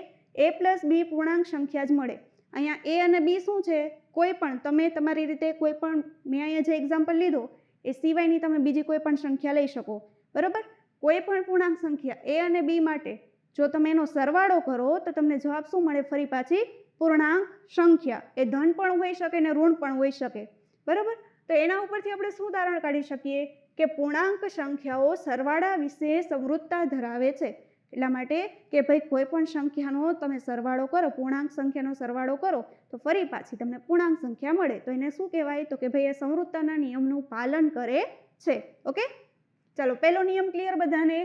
a + b પૂર્ણાંક સંખ્યા જ મળે. અહીંયા એ અને બી શું છે? કોઈ પણ તમે તમારી રીતે કોઈ પણ, મેં અહીંયા જે એક્ઝામ્પલ લીધો એ સિવાયની તમે બીજી કોઈ પણ સંખ્યા લઈ શકો. બરાબર, કોઈ પણ પૂર્ણાંક સંખ્યા એ અને બી માટે જો તમે એનો સરવાળો કરો તો તમને જવાબ શું મળે? ફરી પાછી પૂર્ણાંક સંખ્યા. એ ધન પણ હોઈ શકે ને ઋણ પણ હોઈ શકે. બરાબર, તો એના ઉપરથી આપણે શું તારણ કાઢી શકીએ કે પૂર્ણાંક સંખ્યાઓ સરવાળા વિશે સંવૃત્તા ધરાવે છે. એટલા માટે કે ભાઈ કોઈ પણ સંખ્યાનો તમે સરવાળો કરો, પૂર્ણાંક સંખ્યાનો સરવાળો કરો તો ફરી પાછી તમને પૂર્ણાંક સંખ્યા મળે. તો એને શું કહેવાય? તો કે ભાઈ એ સંવૃત્તાના નિયમનું પાલન કરે છે. ઓકે, ચાલો પહેલો નિયમ ક્લિયર બધાને.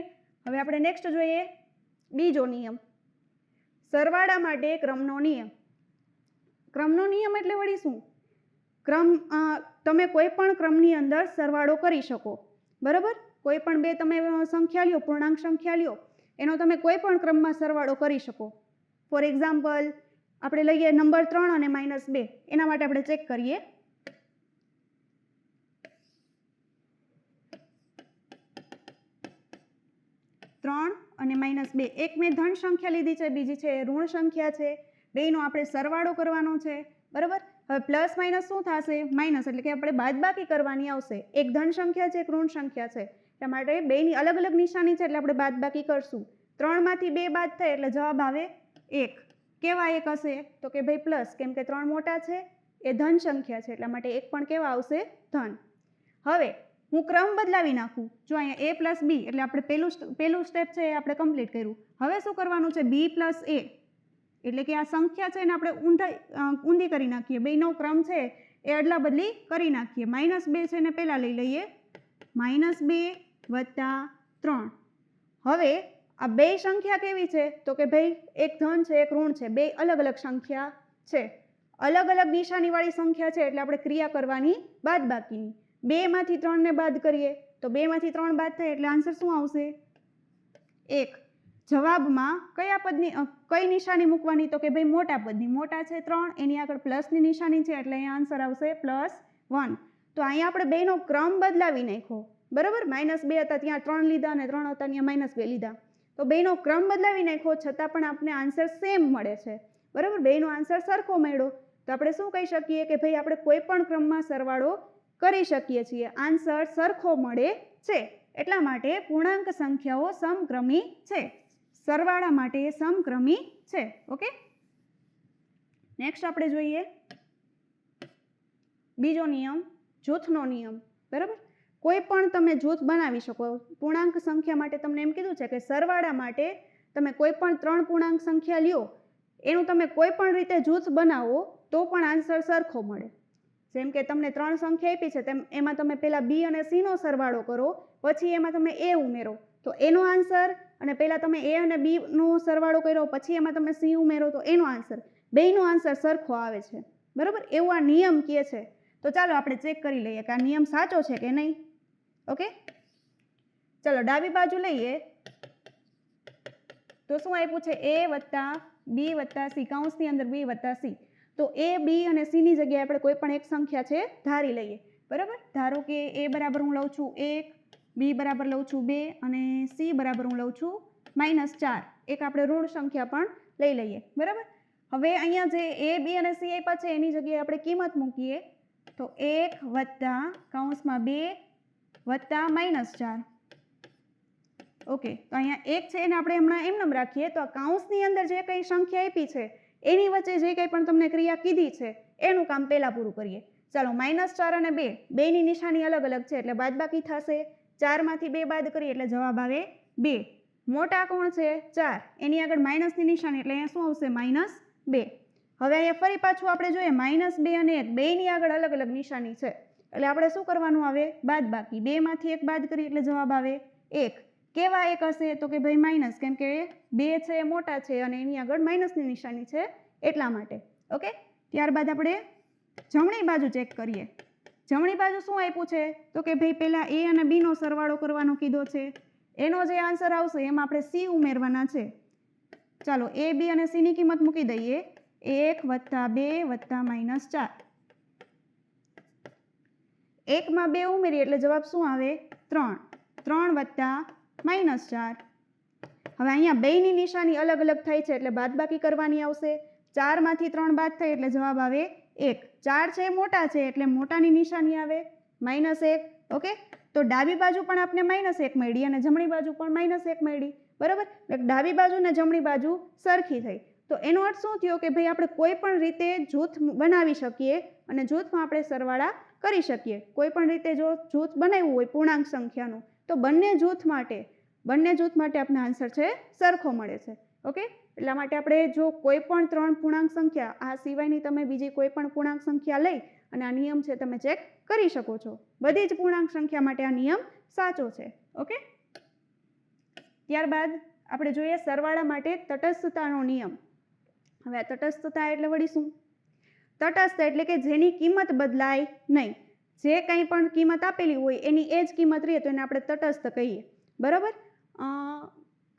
હવે આપણે નેક્સ્ટ જોઈએ બીજો નિયમ, સરવાળા માટે ક્રમનો નિયમ. ક્રમનો નિયમ એટલે વળી શું? ક્રમ, તમે કોઈ પણ ક્રમની અંદર સરવાળો કરી શકો. બરાબર, કોઈ પણ બે તમે સંખ્યા લ્યો, પૂર્ણાંક સંખ્યા લ્યો, એનો તમે કોઈ પણ ક્રમમાં સરવાળો કરી શકો. ફોર એક્ઝામ્પલ આપણે લઈએ નંબર 3 અને -2. એના માટે આપણે ચેક કરીએ. 3 અને -2. એક મેં ધન સંખ્યા લીધી છે, બીજી છે ઋણ સંખ્યા છે. બેયનો આપણે સરવાળો કરવાનો છે. બરાબર, હવે પ્લસ માઇનસ શું થશે? માઇનસ, એટલે કે આપણે બાદબાકી કરવાની આવશે. એક ધન સંખ્યા છે, એક ઋણ સંખ્યા છે, એટલા માટે બેયની અલગ અલગ નિશાની છે એટલે આપણે બાદબાકી કરશું. 3માંથી 2 બાદ થાય એટલે જવાબ આવે 1. કેવા 1 હશે? તો કે ભાઈ પ્લસ, કેમ કે 3 મોટા છે, એ ધન સંખ્યા છે, એટલા માટે 1 પણ કેવા આવશે? ધન. હવે હું ક્રમ બદલાવી નાખું. જો અહીંયા a + b, એટલે આપણે પહેલું સ્ટેપ છે એ આપણે કમ્પ્લીટ કર્યું. હવે શું કરવાનું છે? b + a, એટલે કે આ સંખ્યા છે એને આપણે ઊંધી કરી નાખીએ. બેયનો ક્રમ છે એ અદલા બદલી કરી નાખીએ. -2 છે એને પહેલાં લઈ લઈએ, -2 + 3. હવે આ બે સંખ્યા કેવી છે? તો કે ભાઈ એક ધન છે એક ઋણ છે, બે અલગ અલગ સંખ્યા છે. અલગ અલગ નિશાનીવાળી સંખ્યા છે એટલે આપણે ક્રિયા કરવાની બાદબાકીની. 2માંથી 3ને બાદ કરીએ તો 2માંથી 3 બાદ થાય એટલે આન્સર શું આવશે? 1. જવાબમાં કયા પદની કઈ નિશાની મૂકવાની? તો કે ભાઈ મોટા પદની. મોટા છે 3, એની આગળ પ્લસની નિશાની છે એટલે અહીંયા આન્સર આવશે +1. તો અહીંયા આપણે બેનો ક્રમ બદલાવી નાખ્યો. બરાબર, -2 હતા ત્યાં 3 લીધા અને 3 હતા ત્યાં -2 લીધા. તો બેનો ક્રમ બદલાવી નાખ્યો છતાં પણ આપણે આન્સર સેમ મળે છે. બરાબર, બેનો આન્સર સરખો મળ્યો. તો આપણે શું કહી શકીએ કે ભાઈ આપણે કોઈ પણ ક્રમમાં સરવાળો કરી શકીએ છીએ, આન્સર સરખો મળે છે. એટલા માટે પૂર્ણાંક સંખ્યાઓ સમક્રમી છે. સરવાળા માટે સમક્રમી છે. ઓકે, નેક્સ્ટ આપણે જોઈએ બીજો નિયમ, જૂથનો નિયમ. બરાબર, કોઈ પણ તમે જૂથ બનાવી શકો. પૂર્ણાંક સંખ્યા માટે તમને એમ કીધું છે કે સરવાળા માટે તમે કોઈ પણ 3 પૂર્ણાંક સંખ્યા લ્યો, એનું તમે કોઈ પણ રીતે જૂથ બનાવો તો પણ આન્સર સરખો મળે. જેમ કે તમને 3 સંખ્યા આપી છે તેમ એમાં તમે પહેલાં b અને c નો સરવાળો કરો, પછી એમાં તમે a ઉમેરો તો એનો આન્સર, અને પહેલાં તમે a અને b નો સરવાળો કર્યો પછી એમાં તમે c ઉમેરો તો એનો આન્સર, બેયનો આન્સર સરખો આવે છે. બરાબર, એવું આ નિયમ કહે છે. તો ચાલો આપણે ચેક કરી લઈએ કે આ નિયમ સાચો છે કે નહીં. ઓકે, ચાલો ડાબી બાજુ લઈએ તો શું આપ્યું છે? a + b + c, કૌંસની અંદર b + c. તો a, b અને c ની જગ્યાએ આપણે કોઈ પણ એક સંખ્યા છે ધારી લઈએ. બરાબર, ધારો કે a બરાબર હું લઉં છું 1, b બરાબર લઉં છું 2 અને c બરાબર હું લઉં છું -4. એક આપણે ઋણ સંખ્યા પણ લઈ લઈએ. બરાબર, હવે અહીંયા જે a, b અને c આપ્યા છે એની જગ્યાએ આપણે કિંમત મૂકીએ તો 1 + કૌંસમાં 2 + -4. ઓકે, તો અહીંયા 1 છે એને આપણે હમણાં એમનેમ રાખીએ. તો આ કૌંસની અંદર જે કંઈ સંખ્યા આપી છે એની વચ્ચે જે કંઈ પણ તમને ક્રિયા કીધી છે એનું કામ પહેલાં પૂરું કરીએ. ચાલો -4 અને 2 બેની નિશાની અલગ અલગ છે એટલે બાદબાકી થશે. 4માંથી 2 બાદ કરીએ એટલે જવાબ આવે 2. મોટા કોણ છે 4, એની આગળ માઇનસની નિશાની એટલે અહીંયા શું આવશે -2. હવે અહીંયા ફરી પાછું આપણે જોઈએ -2 અને 1 બેની આગળ અલગ અલગ નિશાની છે એટલે આપણે શું કરવાનું આવે બાદબાકી. 2માંથી 1 બાદ કરીએ એટલે જવાબ આવે 1. કેવા 1 હશે તો કે ભાઈ માઇનસ, કેમ કે 2 છે મોટા છે અને એની આગળ માઇનસની નિશાની છે એટલા માટે. ઓકે, ત્યારબાદ આપણે જમણી બાજુ ચેક કરીએ. જમણી બાજુ શું આપ્યું છે તો કે ભાઈ પહેલાં એ અને બીનો સરવાળો કરવાનો કીધો છે. એનો જે આન્સર આવશે એમાં આપણે સી ઉમેરવાના છે. ચાલો એ બી અને સીની કિંમત મૂકી દઈએ. 1 + 2 + -4. 1માં 2 ઉમેરીએ એટલે જવાબ શું આવે 3. 3 + -4. હવે અહીંયા બેની નિશાની અલગ અલગ થાય છે એટલે બાદબાકી કરવાની આવશે. 4માંથી 3 બાદ થાય એટલે જવાબ આવે 1. 4 છે મોટા છે એટલે મોટાની નિશાની આવે -1. ઓકે, તો ડાબી બાજુ પણ આપણે -1 મળી અને જમણી બાજુ પણ -1 મળી. બરાબર, ડાબી બાજુ અને જમણી બાજુ સરખી થઈ. તો એનો અર્થ શું થયો કે ભાઈ આપણે કોઈ પણ રીતે જૂથ બનાવી શકીએ અને જૂથમાં આપણે સરવાળા કરી શકીએ. કોઈ પણ રીતે જો જૂથ બનાવ્યું હોય પૂર્ણાંક સંખ્યાનું તો બંને જૂથ માટે આપણને આન્સર છે સરખો મળે છે. ઓકે, એટલા માટે આપણે જો કોઈ પણ 3 પૂર્ણાંક સંખ્યા આ સિવાયની તમે બીજી કોઈ પણ પૂર્ણાંક સંખ્યા લઈ અને આ નિયમ છે તમે ચેક કરી શકો છો. બધી જ પૂર્ણાંક સંખ્યા માટે આ નિયમ સાચો છે. ઓકે, ત્યારબાદ આપણે જોઈએ સરવાળા માટે તટસ્થતાનો નિયમ. હવે આ તટસ્થતા એટલે વળી શું? તટસ્થ એટલે કે જેની કિંમત બદલાય નહીં. જે કંઈ પણ કિંમત આપેલી હોય એની એ જ કિંમત રહે તો એને આપણે તટસ્થ કહીએ. બરાબર,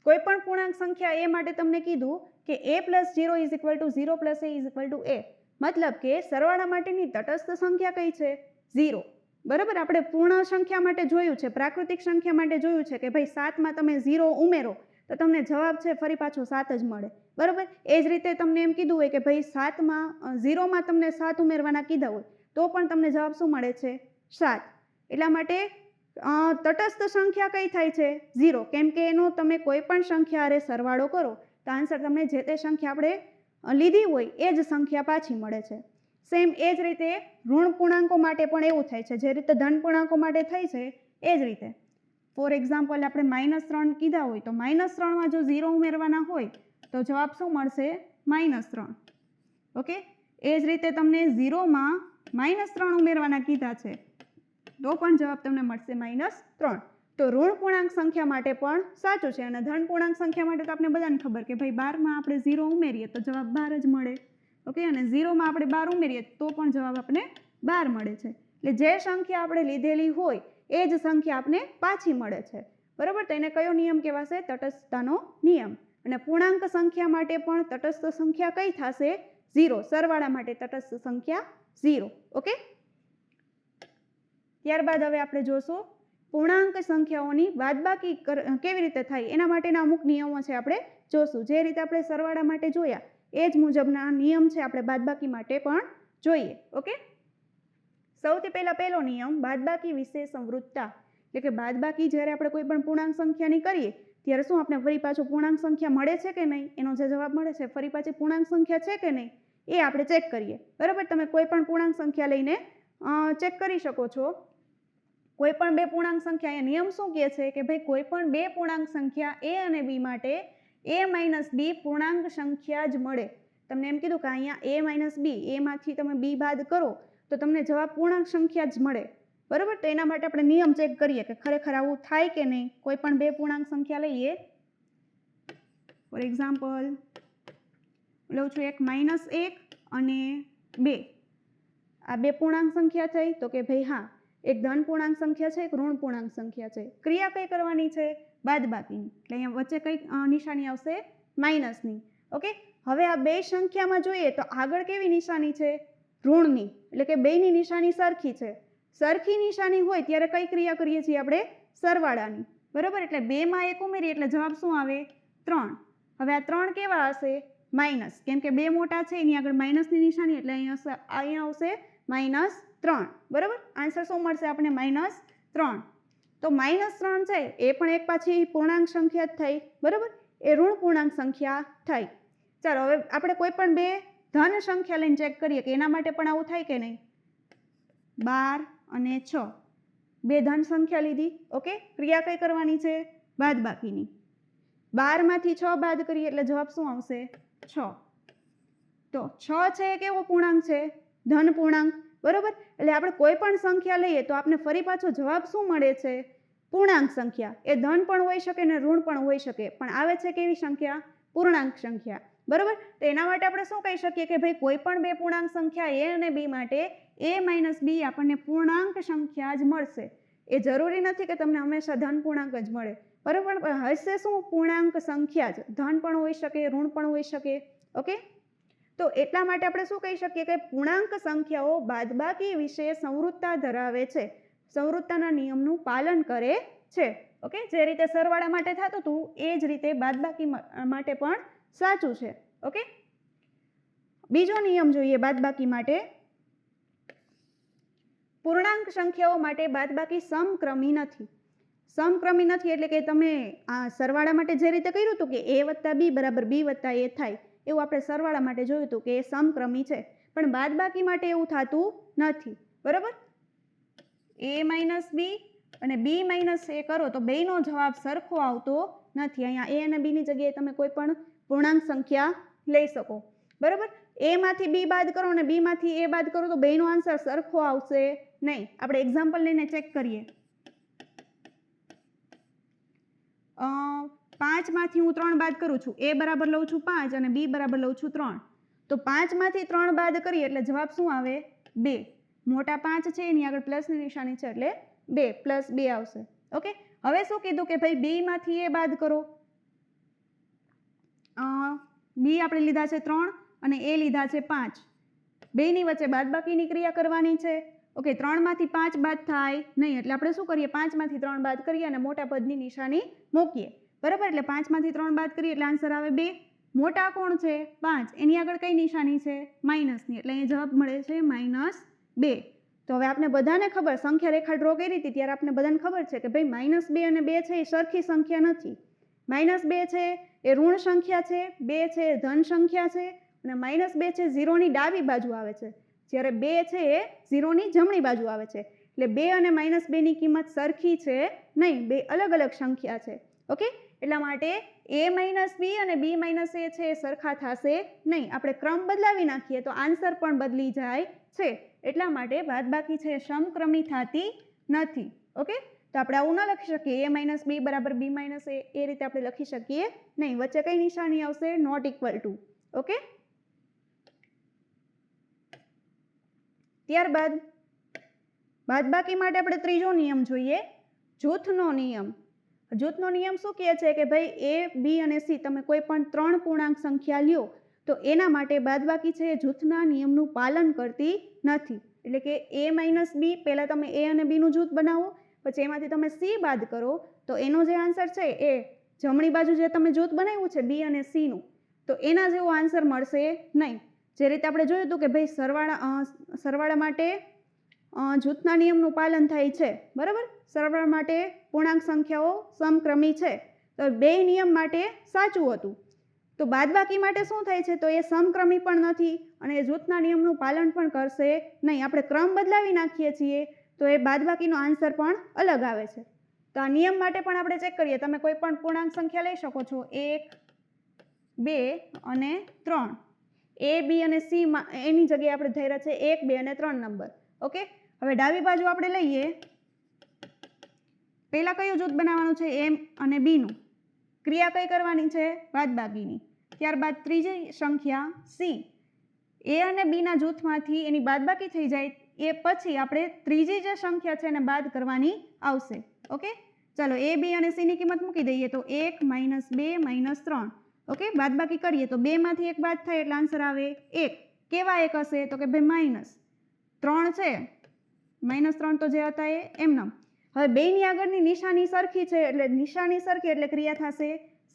કોઈ પણ પૂર્ણાંક સંખ્યા એ માટે તમને કીધું કે a + 0 = 0 + a. મતલબ કે સરવાળા માટેની તટસ્થ સંખ્યા કઈ છે 0. બરાબર, આપણે પૂર્ણ સંખ્યા માટે જોયું છે, પ્રાકૃતિક સંખ્યા માટે જોયું છે કે ભાઈ 7માં તમે 0 ઉમેરો તો તમને જવાબ છે ફરી પાછો 7 જ મળે. બરાબર, એ જ રીતે તમને એમ કીધું હોય કે ભાઈ 0માં તમને 7 ઉમેરવાના કીધા હોય તો પણ તમને જવાબ શું મળે છે 7. એટલા માટે તટસ્થ સંખ્યા કઈ થાય છે 0, કેમ કે એનો તમે કોઈ પણ સંખ્યા હારે સરવાળો કરો તો આન્સર તમને જે તે સંખ્યા આપણે લીધી હોય એ જ સંખ્યા પાછી મળે છે. સેમ એ જ રીતે ઋણ પૂર્ણાંકો માટે પણ એવું થાય છે. જે રીતે ધન પૂર્ણાંકો માટે થાય છે એ જ રીતે. ફોર એક્ઝામ્પલ આપણે -3 કીધા હોય તો -3માં જો 0 ઉમેરવાના હોય તો જવાબ શું મળશે -3. ઓકે, એ જ રીતે તમને 0માં -3 ઉમેરવાના કીધા છે તો પણ જવાબ તમને મળશે -3. તો ઋણ પૂર્ણાંક સંખ્યા માટે પણ સાચું છે અને ધન પૂર્ણાંક સંખ્યા માટે તો આપણે બધાને ખબર કે ભાઈ 12માં આપણે 0 ઉમેરીએ તો જવાબ 12 જ મળે. ઓકે, અને 0માં આપણે 12 ઉમેરીએ તો પણ જવાબ આપણે 12 મળે છે. એટલે જે સંખ્યા આપણે લીધેલી હોય એ જ સંખ્યા આપણે પાછી મળે છે. બરાબર, તો એને કયો નિયમ કહેવાશે તટસ્થતાનો નિયમ. અને પૂર્ણાંક સંખ્યા માટે પણ તટસ્થ સંખ્યા કઈ થશે 0. સરવાળા માટે તટસ્થ સંખ્યા 0. ઓકે, ત્યારબાદ હવે આપણે જોશું પૂર્ણાંક સંખ્યાઓની બાદબાકી કેવી રીતે થાય એના માટેના અમુક નિયમો છે આપણે જોશું. જે રીતે આપણે સરવાળા માટે જોયા એ જ મુજબના નિયમ છે આપણે બાદબાકી માટે પણ જોઈએ. ઓકે, સૌથી પહેલો નિયમ બાદબાકી વિશે સંવૃત્તતા. એટલે કે બાદબાકી જ્યારે આપણે કોઈ પણ પૂર્ણાંક સંખ્યાની કરીએ ત્યારે શું આપણે ફરી પાછું પૂર્ણાંક સંખ્યા મળે છે કે નહીં, એનો જે જવાબ મળે છે ફરી પાછી પૂર્ણાંક સંખ્યા છે કે નહીં એ આપણે ચેક કરીએ. બરાબર, તમે કોઈ પણ પૂર્ણાંક સંખ્યા લઈને ચેક કરી શકો છો. કોઈ પણ બે પૂર્ણાંક સંખ્યા એ નિયમ શું કહે છે કે ભાઈ કોઈ પણ બે પૂર્ણાંક સંખ્યા a અને b માટે a - b પૂર્ણાંક સંખ્યા જ મળે. તમને એમ કીધું કે અહીંયા a - b, એમાંથી તમે b બાદ કરો તો તમને જવાબ પૂર્ણાંક સંખ્યા જ મળે. બરાબર, તો એના માટે આપણે નિયમ ચેક કરીએ કે ખરેખર આવું થાય કે નહીં. કોઈ પણ બે પૂર્ણાંક સંખ્યા લઈએ. ફોર એક્ઝામ્પલ લઉં છું એક -1 અને 2. આ બે પૂર્ણાંક સંખ્યા થઈ તો કે ભાઈ હા, એક ધન પૂર્ણાંક સંખ્યા છે, એક ઋણ પૂર્ણાંક સંખ્યા છે. ક્રિયા કઈ કરવાની છે બાદબાકીની. એટલે અહીંયા વચ્ચે કઈ નિશાની આવશે માઇનસની. ઓકે, હવે આ બે સંખ્યામાં જોઈએ તો આગળ કેવી નિશાની છે ઋણની. એટલે કે બેની નિશાની સરખી છે. સરખી નિશાની હોય ત્યારે કઈ ક્રિયા કરીએ છીએ આપણે સરવાળાની. બરાબર, એટલે 2માં 1 ઉમેરીએ એટલે જવાબ શું આવે 3. હવે આ 3 કેવા હશે માઇનસ, કેમ કે બે મોટા છે એની આગળ માઇનસની નિશાની એટલે અહીંયા આવશે -3. બરાબર, આન્સર શું મળશે આપણે -3. તો -3 છે એ પણ એક પાછી પૂર્ણાંક સંખ્યા જ થઈ. બરાબર, એ ઋણ પૂર્ણાંક સંખ્યા થઈ. ચાલો હવે આપણે કોઈ પણ બે ધન સંખ્યા લઈને ચેક કરીએ કે એના માટે પણ આવું થાય કે નહીં. 12 અને 6 બે ધન સંખ્યા લીધી. ઓકે, ક્રિયા કઈ કરવાની છે? બાદબાકીની. 12 માંથી 6 બાદ કરીએ એટલે જવાબ શું આવશે? 6. તો 6 છે એ કેવો પૂર્ણાંક છે? ધન પૂર્ણાંક. બરોબર, એટલે આપણે કોઈ પણ સંખ્યા લઈએ તો આપણે ફરી પાછો જવાબ શું મળે છે? પૂર્ણાંક સંખ્યા. એ ધન પણ હોઈ શકે ને ઋણ પણ હોઈ શકે, પણ આવે છે કેવી સંખ્યા? પૂર્ણાંક સંખ્યા. બરોબર, તો એના માટે આપણે શું કહી શકીએ કે ભાઈ કોઈ પણ બે પૂર્ણાંક સંખ્યા a અને b માટે a - b આપણને પૂર્ણાંક સંખ્યા જ મળશે. એ જરૂરી નથી કે તમને હંમેશા ધન પૂર્ણાંક જ મળે. બરોબર, હશે શું? પૂર્ણાંક સંખ્યા જ. ધન પણ હોઈ શકે, ઋણ પણ હોઈ શકે. ઓકે, તો એટલા માટે આપણે શું કહી શકીએ કે પૂર્ણાંક સંખ્યાઓ બાદબાકી વિશે સંવૃત્તા ધરાવે છે, સંવૃત્તાના નિયમનું પાલન કરે છે. ઓકે, જે રીતે સરવાળા માટે થતું હતું એ જ રીતે બાદબાકી માટે પણ સાચું છે. ઓકે, બીજો નિયમ જોઈએ બાદબાકી માટે. પૂર્ણાંક સંખ્યાઓ માટે બાદબાકી સમક્રમી નથી. સમક્રમી નથી એટલે કે તમે આ સરવાળા માટે જે રીતે કર્યું હતું કે a + b = b + a થાય, એવું આપણે સરવાળા માટે જોયું હતું કે એ સમક્રમી છે. પણ બાદબાકી માટે એવું થતું નથી. બરાબર, a - b અને b - a કરો તો બેયનો જવાબ સરખો આવતો નથી. અહીંયા a અને b ની જગ્યાએ તમે કોઈ પણ પૂર્ણાંક સંખ્યા લઈ શકો. બરાબર, a માંથી b બાદ કરો અને b માંથી a બાદ કરો તો બેયનો આન્સર સરખો આવશે નહીં. આપણે એક્ઝામ્પલ લઈને ચેક કરીએ. 5 માંથી હું 3 બાદ કરું છું. a બરાબર લઉં છું 5 અને b બરાબર લઉં છું 3. તો 5 માંથી 3 બાદ કરીએ એટલે જવાબ શું આવે? 2. મોટા 5 છે એની આગળ પ્લસની નિશાની છે એટલે 2 + 2 આવશે. ઓકે, હવે શું કીધું કે ભાઈ b માંથી a બાદ કરો. b આપણે લીધા છે 3 અને a લીધા છે 5. બેયની વચ્ચે બાદબાકીની ક્રિયા કરવાની છે. ઓકે, 3 માંથી 5 બાદ થાય નહીં એટલે આપણે શું કરીએ? 5 માંથી 3 બાદ કરીએ અને મોટા પદની નિશાની મૂકીએ. બરાબર, એટલે 5 માંથી 3 બાદ કરીએ એટલે આન્સર આવે 2. મોટા કોણ છે? 5. એની આગળ કઈ નિશાની છે? માઇનસની, એટલે અહીં જવાબ મળે છે -2. તો હવે આપણે બધાને ખબર, સંખ્યા રેખા ડ્રો કરી હતી ત્યારે આપણે બધાને ખબર છે કે ભાઈ -2 અને 2 છે એ સરખી સંખ્યા નથી. -2 છે એ ઋણ સંખ્યા છે, 2 છે એ ધન સંખ્યા છે અને -2 છે 0ની ડાબી બાજુ આવે છે, જ્યારે 2 છે એ 0ની જમણી બાજુ આવે છે. એટલે 2 અને -2 ની કિંમત સરખી છે નહીં, બે અલગ અલગ સંખ્યા છે. ઓકે, એટલા માટે a - b અને b - a છે એ સરખા થશે નહીં. આપણે ક્રમ બદલાવી નાખીએ તો આન્સર પણ બદલી જાય છે. એટલા માટે બાદબાકી છે સમક્રમી થતી નથી. ઓકે, તો આપણે આવું ન લખી શકીએ a - b = b - a, એ રીતે આપણે લખી શકીએ નહીં. વચ્ચે કઈ નિશાની આવશે? ≠ ઓકે, ત્યારબાદ બાદબાકી માટે આપણે ત્રીજો નિયમ જોઈએ, જૂથનો નિયમ. જૂથનો નિયમ શું કહે છે કે ભાઈ a, b અને c તમે કોઈ પણ 3 પૂર્ણાંક સંખ્યા લ્યો તો એના માટે બાદબાકી છે જૂથના નિયમનું પાલન કરતી નથી. એટલે કે a - b, પહેલાં તમે a અને b નું જૂથ બનાવો, પછી એમાંથી તમે c બાદ કરો તો એનો જે આન્સર છે એ જમણી બાજુ જે તમે જૂથ બનાવ્યું છે b અને c નું, તો એના જેવો આન્સર મળશે નહીં. જે રીતે આપણે જોયું હતું કે ભાઈ સરવાળા માટે જૂથના નિયમનું પાલન થાય છે. બરાબર, સરવાળા માટે પૂર્ણાંક સંખ્યાઓ સમક્રમી છે, તો બે નિયમ માટે સાચું હતું. તો બાદબાકી માટે શું થાય છે? તો એ સમક્રમી પણ નથી અને એ જૂથના નિયમનું પાલન પણ કરશે નહીં. આપણે ક્રમ બદલાવી નાખીએ છીએ તો એ બાદબાકીનો આન્સર પણ અલગ આવે છે. તો આ નિયમ માટે પણ આપણે ચેક કરીએ. તમે કોઈ પણ પૂર્ણાંક સંખ્યા લઈ શકો છો, 1, 2 અને 3. a, b અને c એની જગ્યાએ આપણે ધાર્યા છે 1, 2 અને 3 નંબર. ઓકે, હવે ડાબી બાજુ આપણે લઈએ. પહેલા કયું જૂથ બનાવવાનું છે? a અને b નું. ક્રિયા કઈ કરવાની છે? બાદબાકીની. ત્યારબાદ ત્રીજી સંખ્યા c. a અને b ના જૂથમાંથી એની બાદબાકી થઈ જાય એ પછી આપણે ત્રીજી જે સંખ્યા છે એને બાદ કરવાની આવશે. ઓકે, ચાલો a, b અને c ની કિંમત મૂકી દઈએ તો 1 - 2 - 3. ઓકે, બાદબાકી કરીએ તો 2 માંથી 1 બાદ થાય એટલે આન્સર આવે 1. કેવા 1 હશે? તો કે ભાઈ -3 છે, -3 તો જે હતા એ એમનામ. હવે બેની આગળની નિશાની સરખી છે એટલે નિશાની સરખી એટલે ક્રિયા થશે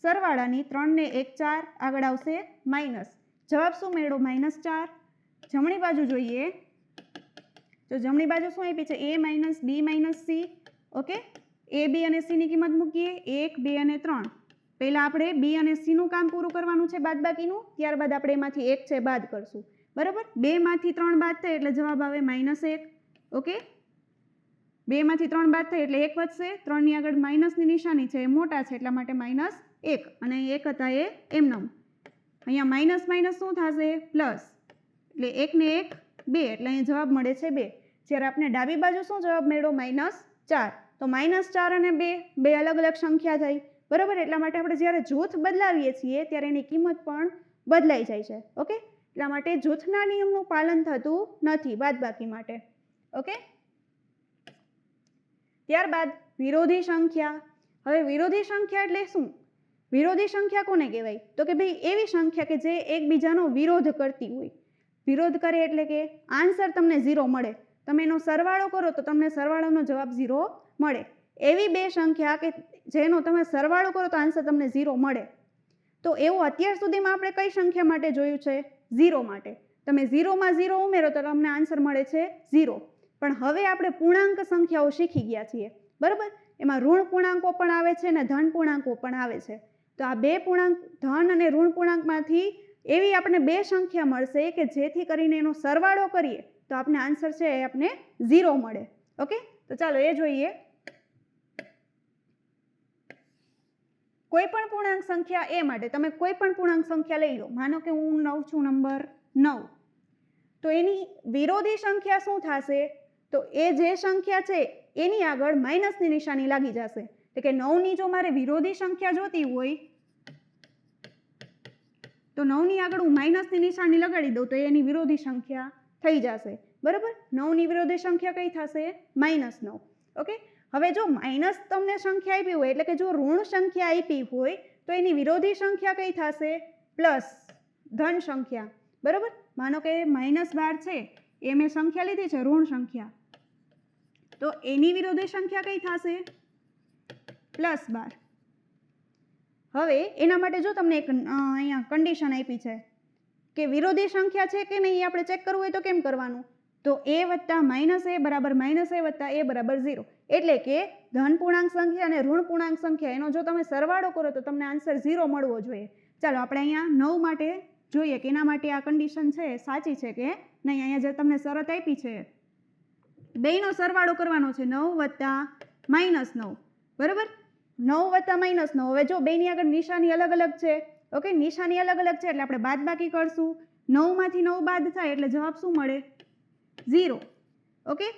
સરવાળાની. 3 ને 1 4, આગળ આવશે માઇનસ. જવાબ શું મેળવો? -4. જમણી બાજુ જોઈએ તો જમણી બાજુ શું આપી છે? a - b - c. Okay, a, b અને c ની કિંમત મૂકીએ 1, 2 અને 3. પહેલાં આપણે b અને c નું કામ પૂરું કરવાનું છે બાદબાકીનું, ત્યારબાદ આપણે એમાંથી 1 છે બાદ કરશું. બરાબર, 2 માંથી 3 બાદ થાય એટલે જવાબ આવે -1. ઓકે, 2માંથી 3 બાદ થાય એટલે 1 વધશે. 3ની આગળ માઇનસની નિશાની છે, એ મોટા છે એટલા માટે -1, અને 1 હતા એ એમનેમ. અહીંયા માઇનસ માઇનસ શું થશે? પ્લસ. એટલે 1 ને 1 2, એટલે અહીંયા જવાબ મળે છે 2. જ્યારે આપણે ડાબી બાજુ શું જવાબ મળ્યો? -4. તો -4 અને 2 બે અલગ અલગ સંખ્યા થઈ, બરાબર. એટલા માટે આપણે જ્યારે જૂથ બદલાવીએ છીએ ત્યારે એની કિંમત પણ બદલાઈ જાય છે. ઓકે, એટલા માટે જૂથના નિયમનું પાલન થતું નથી બાદબાકી માટે. ઓકે, ત્યારબાદ વિરોધી સંખ્યા. હવે વિરોધી સંખ્યા એટલે શું? વિરોધી સંખ્યા કોને કહેવાય? તો કે ભાઈ એવી સંખ્યા કે જે એકબીજાનો વિરોધ કરતી હોય. વિરોધ કરે એટલે કે આન્સર તમને 0 મળે. તમે એનો સરવાળો કરો તો તમને સરવાળાનો જવાબ 0 મળે. એવી બે સંખ્યા કે જેનો તમે સરવાળો કરો તો આન્સર તમને 0 મળે. તો એવું અત્યાર સુધીમાં આપણે કઈ સંખ્યા માટે જોયું છે? 0 માટે. તમે 0માં 0 ઉમેરો તો તમને આન્સર મળે છે 0. પણ હવે આપણે પૂર્ણાંક સંખ્યાઓ શીખી ગયા છીએ, બરાબર. એમાં ઋણ પૂર્ણાંકો પણ આવે છે અને ધન પૂર્ણાંકો પણ આવે છે. તો આ બે પૂર્ણાંક, ધન અને ઋણ પૂર્ણાંકમાંથી એવી આપણે બે સંખ્યા મળશે કે જેથી કરીને એનો સરવાળો કરીએ તો આપણે આન્સર છે એ આપણે 0 મળે. ઓકે, તો ચાલો એ જોઈએ. કોઈ પણ પૂર્ણાંક સંખ્યા એ માટે તમે કોઈ પણ પૂર્ણાંક સંખ્યા લઈ લો. માનો કે હું 9 છું, નંબર 9. તો એની વિરોધી સંખ્યા શું થશે? તો એ જે સંખ્યા છે એની આગળ માઇનસની નિશાની લાગી જશે. એટલે કે 9ની જો મારે વિરોધી સંખ્યા જોતી હોય તો 9ની આગળ હું માઇનસની નિશાની લગાડી દઉં તો એની વિરોધી સંખ્યા થઈ જશે, બરાબર. 9ની વિરોધી સંખ્યા કઈ થશે? -9. ઓકે, હવે જો માઇનસ તમને સંખ્યા આપી હોય એટલે કે જો ઋણ સંખ્યા આપી હોય તો એની વિરોધી સંખ્યા કઈ થશે? પ્લસ, ધન સંખ્યા, બરાબર. માનો કે -12 છે એ મેં સંખ્યા લીધી છે ઋણ સંખ્યા, તો એની વિરોધી સંખ્યા કઈ થશે? +12. હવે એના માટે જો તમને એક અહીંયા કન્ડિશન આપી છે કે વિરોધી સંખ્યા છે કે નહીં એ આપણે ચેક કરવું હોય તો કેમ કરવાનું? તો a વત્તા -a બરાબર -a વત્તા a બરાબર 0. એટલે કે ધન પૂર્ણાંક સંખ્યા અને ઋણ પૂર્ણાંક સંખ્યા એનો જો તમે સરવાળો કરો તો તમને આન્સર 0 મળવો જોઈએ. ચાલો આપણે અહીંયા 9 માટે જોઈએ કે એના માટે આ કન્ડિશન છે સાચી છે કે નહીં. અહીંયા જે તમને શરત આપી છે બેયનો સરવાળો કરવાનો છે, 9 વત્તા -9, બરાબર. 9 વત્તા -9. હવે જો બેયની આગળ નિશાની અલગ અલગ છે. ઓકે, નિશાની અલગ અલગ છે એટલે આપણે બાદબાકી કરશું. 9માંથી 9 બાદ થાય એટલે જવાબ શું મળે? 0. ઓકે,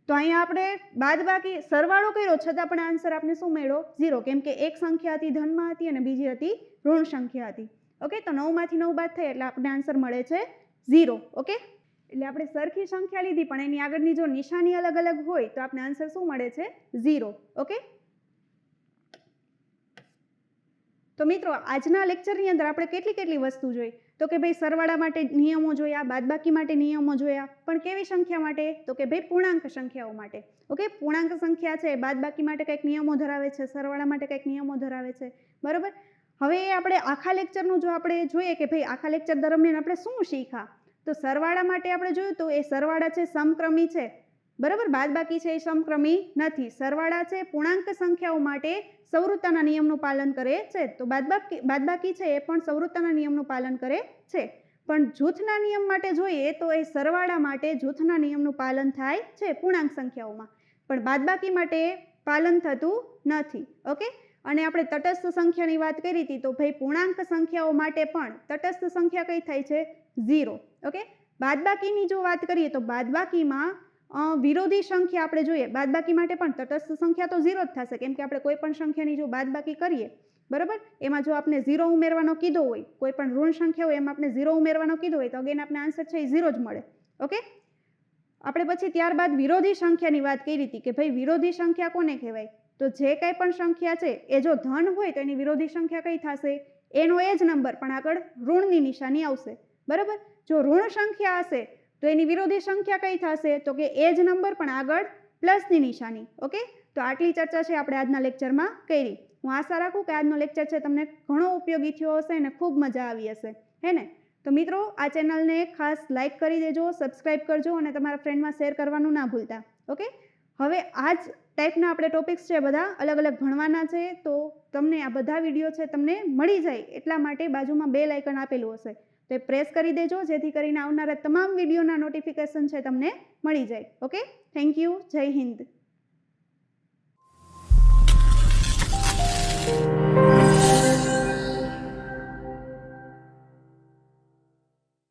તો અહીંયા આપણે બાદબાકી સરવાળો કર્યો છતાં પણ આન્સર આપણે શું મળ્યો? 0. કેમ કે એક સંખ્યા હતી ધનમાં હતી અને બીજી હતી ઋણ સંખ્યા હતી. ઓકે, તો 9માંથી 9 બાદ થાય એટલે આપણે આન્સર મળે છે 0. ઓકે, એટલે આપણે સરખી સંખ્યા લીધી પણ એની આગળની જો નિશાની અલગ અલગ હોય તો આપણે આન્સર શું મળે છે? 0. ઓકે, તો મિત્રો આજના લેક્ચરની અંદર આપણે કેટલી વસ્તુ જોઈ? તો કે ભાઈ સરવાળા માટે નિયમો જોયા, બાદબાકી માટે નિયમો જોયા, પણ કેવી સંખ્યા માટે? તો કે ભાઈ પૂર્ણાંક સંખ્યાઓ માટે. ઓકે, પૂર્ણાંક સંખ્યા છે બાદબાકી માટે કંઈક નિયમો ધરાવે છે, સરવાળા માટે કંઈક નિયમો ધરાવે છે, બરાબર. હવે આપણે આખા લેક્ચરનું જો આપણે જોઈએ કે ભાઈ આખા લેક્ચર દરમિયાન આપણે શું શીખ્યા, તો સરવાળા માટે આપણે જોયું તો એ સરવાળા છે સમક્રમી છે, બરાબર. બાદબાકી છે એ સમક્રમી નથી. સરવાળા છે પૂર્ણાંક સંખ્યાઓ માટે સવૃત્તાના નિયમનું પાલન કરે છે, તો બાદબાકી છે એ પણ સવૃત્તાના નિયમનું પાલન કરે છે. પણ જૂથના નિયમ માટે જોઈએ તો એ સરવાળા માટે જૂથના નિયમનું પાલન થાય છે પૂર્ણાંક સંખ્યાઓમાં, પણ બાદબાકી માટે પાલન થતું નથી. ઓકે, અને આપણે તટસ્થ સંખ્યાની વાત કરી હતી તો ભાઈ પૂર્ણાંક સંખ્યાઓ માટે પણ તટસ્થ સંખ્યા કઈ થાય છે? 0. ઓકે, બાદબાકીની જો વાત કરીએ તો બાદબાકીમાં વિરોધી સંખ્યા આપણે જોઈએ. બાદબાકી માટે પણ તટસ્થ સંખ્યા તો 0 જ થશે કેમ કે આપણે કોઈ પણ સંખ્યાની જો બાદબાકી કરીએ, બરાબર, એમાં જો આપણે 0 ઉમેરવાનો કીધો હોય, કોઈ પણ ઋણ સંખ્યા હોય એમાં આપણે 0 ઉમેરવાનો કીધો હોય તો અગેન આપણે આન્સર છે એ 0 જ મળે. ઓકે, આપણે પછી ત્યારબાદ વિરોધી સંખ્યાની વાત કરી હતી કે ભાઈ વિરોધી સંખ્યા કોને કહેવાય? તો જે કંઈ પણ સંખ્યા છે એ જો ધન હોય તો એની વિરોધી સંખ્યા કઈ થશે? એનો એ જ નંબર પણ આગળ ઋણની નિશાની આવશે, બરાબર. જો ઋણ સંખ્યા હશે તો એની વિરોધી સંખ્યા કઈ થશે? તો કે એ જ નંબર પણ આગળ પ્લસની નિશાની. ઓકે, તો આટલી ચર્ચા છે આપણે આજના લેક્ચરમાં કરી. હું આશા રાખું કે આજનો લેક્ચર છે તમને ઘણો ઉપયોગી થયો હશે અને ખૂબ મજા આવી હશે, હે ને? તો મિત્રો આ ચેનલને ખાસ લાઇક કરી દેજો, સબસ્ક્રાઈબ કરજો અને તમારા ફ્રેન્ડમાં શેર કરવાનું ના ભૂલતા. ઓકે, હવે આ જ ટાઈપના આપણે ટોપિક્સ છે બધા અલગ અલગ ભણવાના છે, તો તમને આ બધા વિડીયો છે તમને મળી જાય એટલા માટે બાજુમાં બેલ આઇકન આપેલું હશે તો તે પ્રેસ કરી દેજો જેથી કરીને આવનારા તમામ વિડીયોના નોટિફિકેશન છે તમને મળી જાય. Okay, thank you. જય હિન્દ.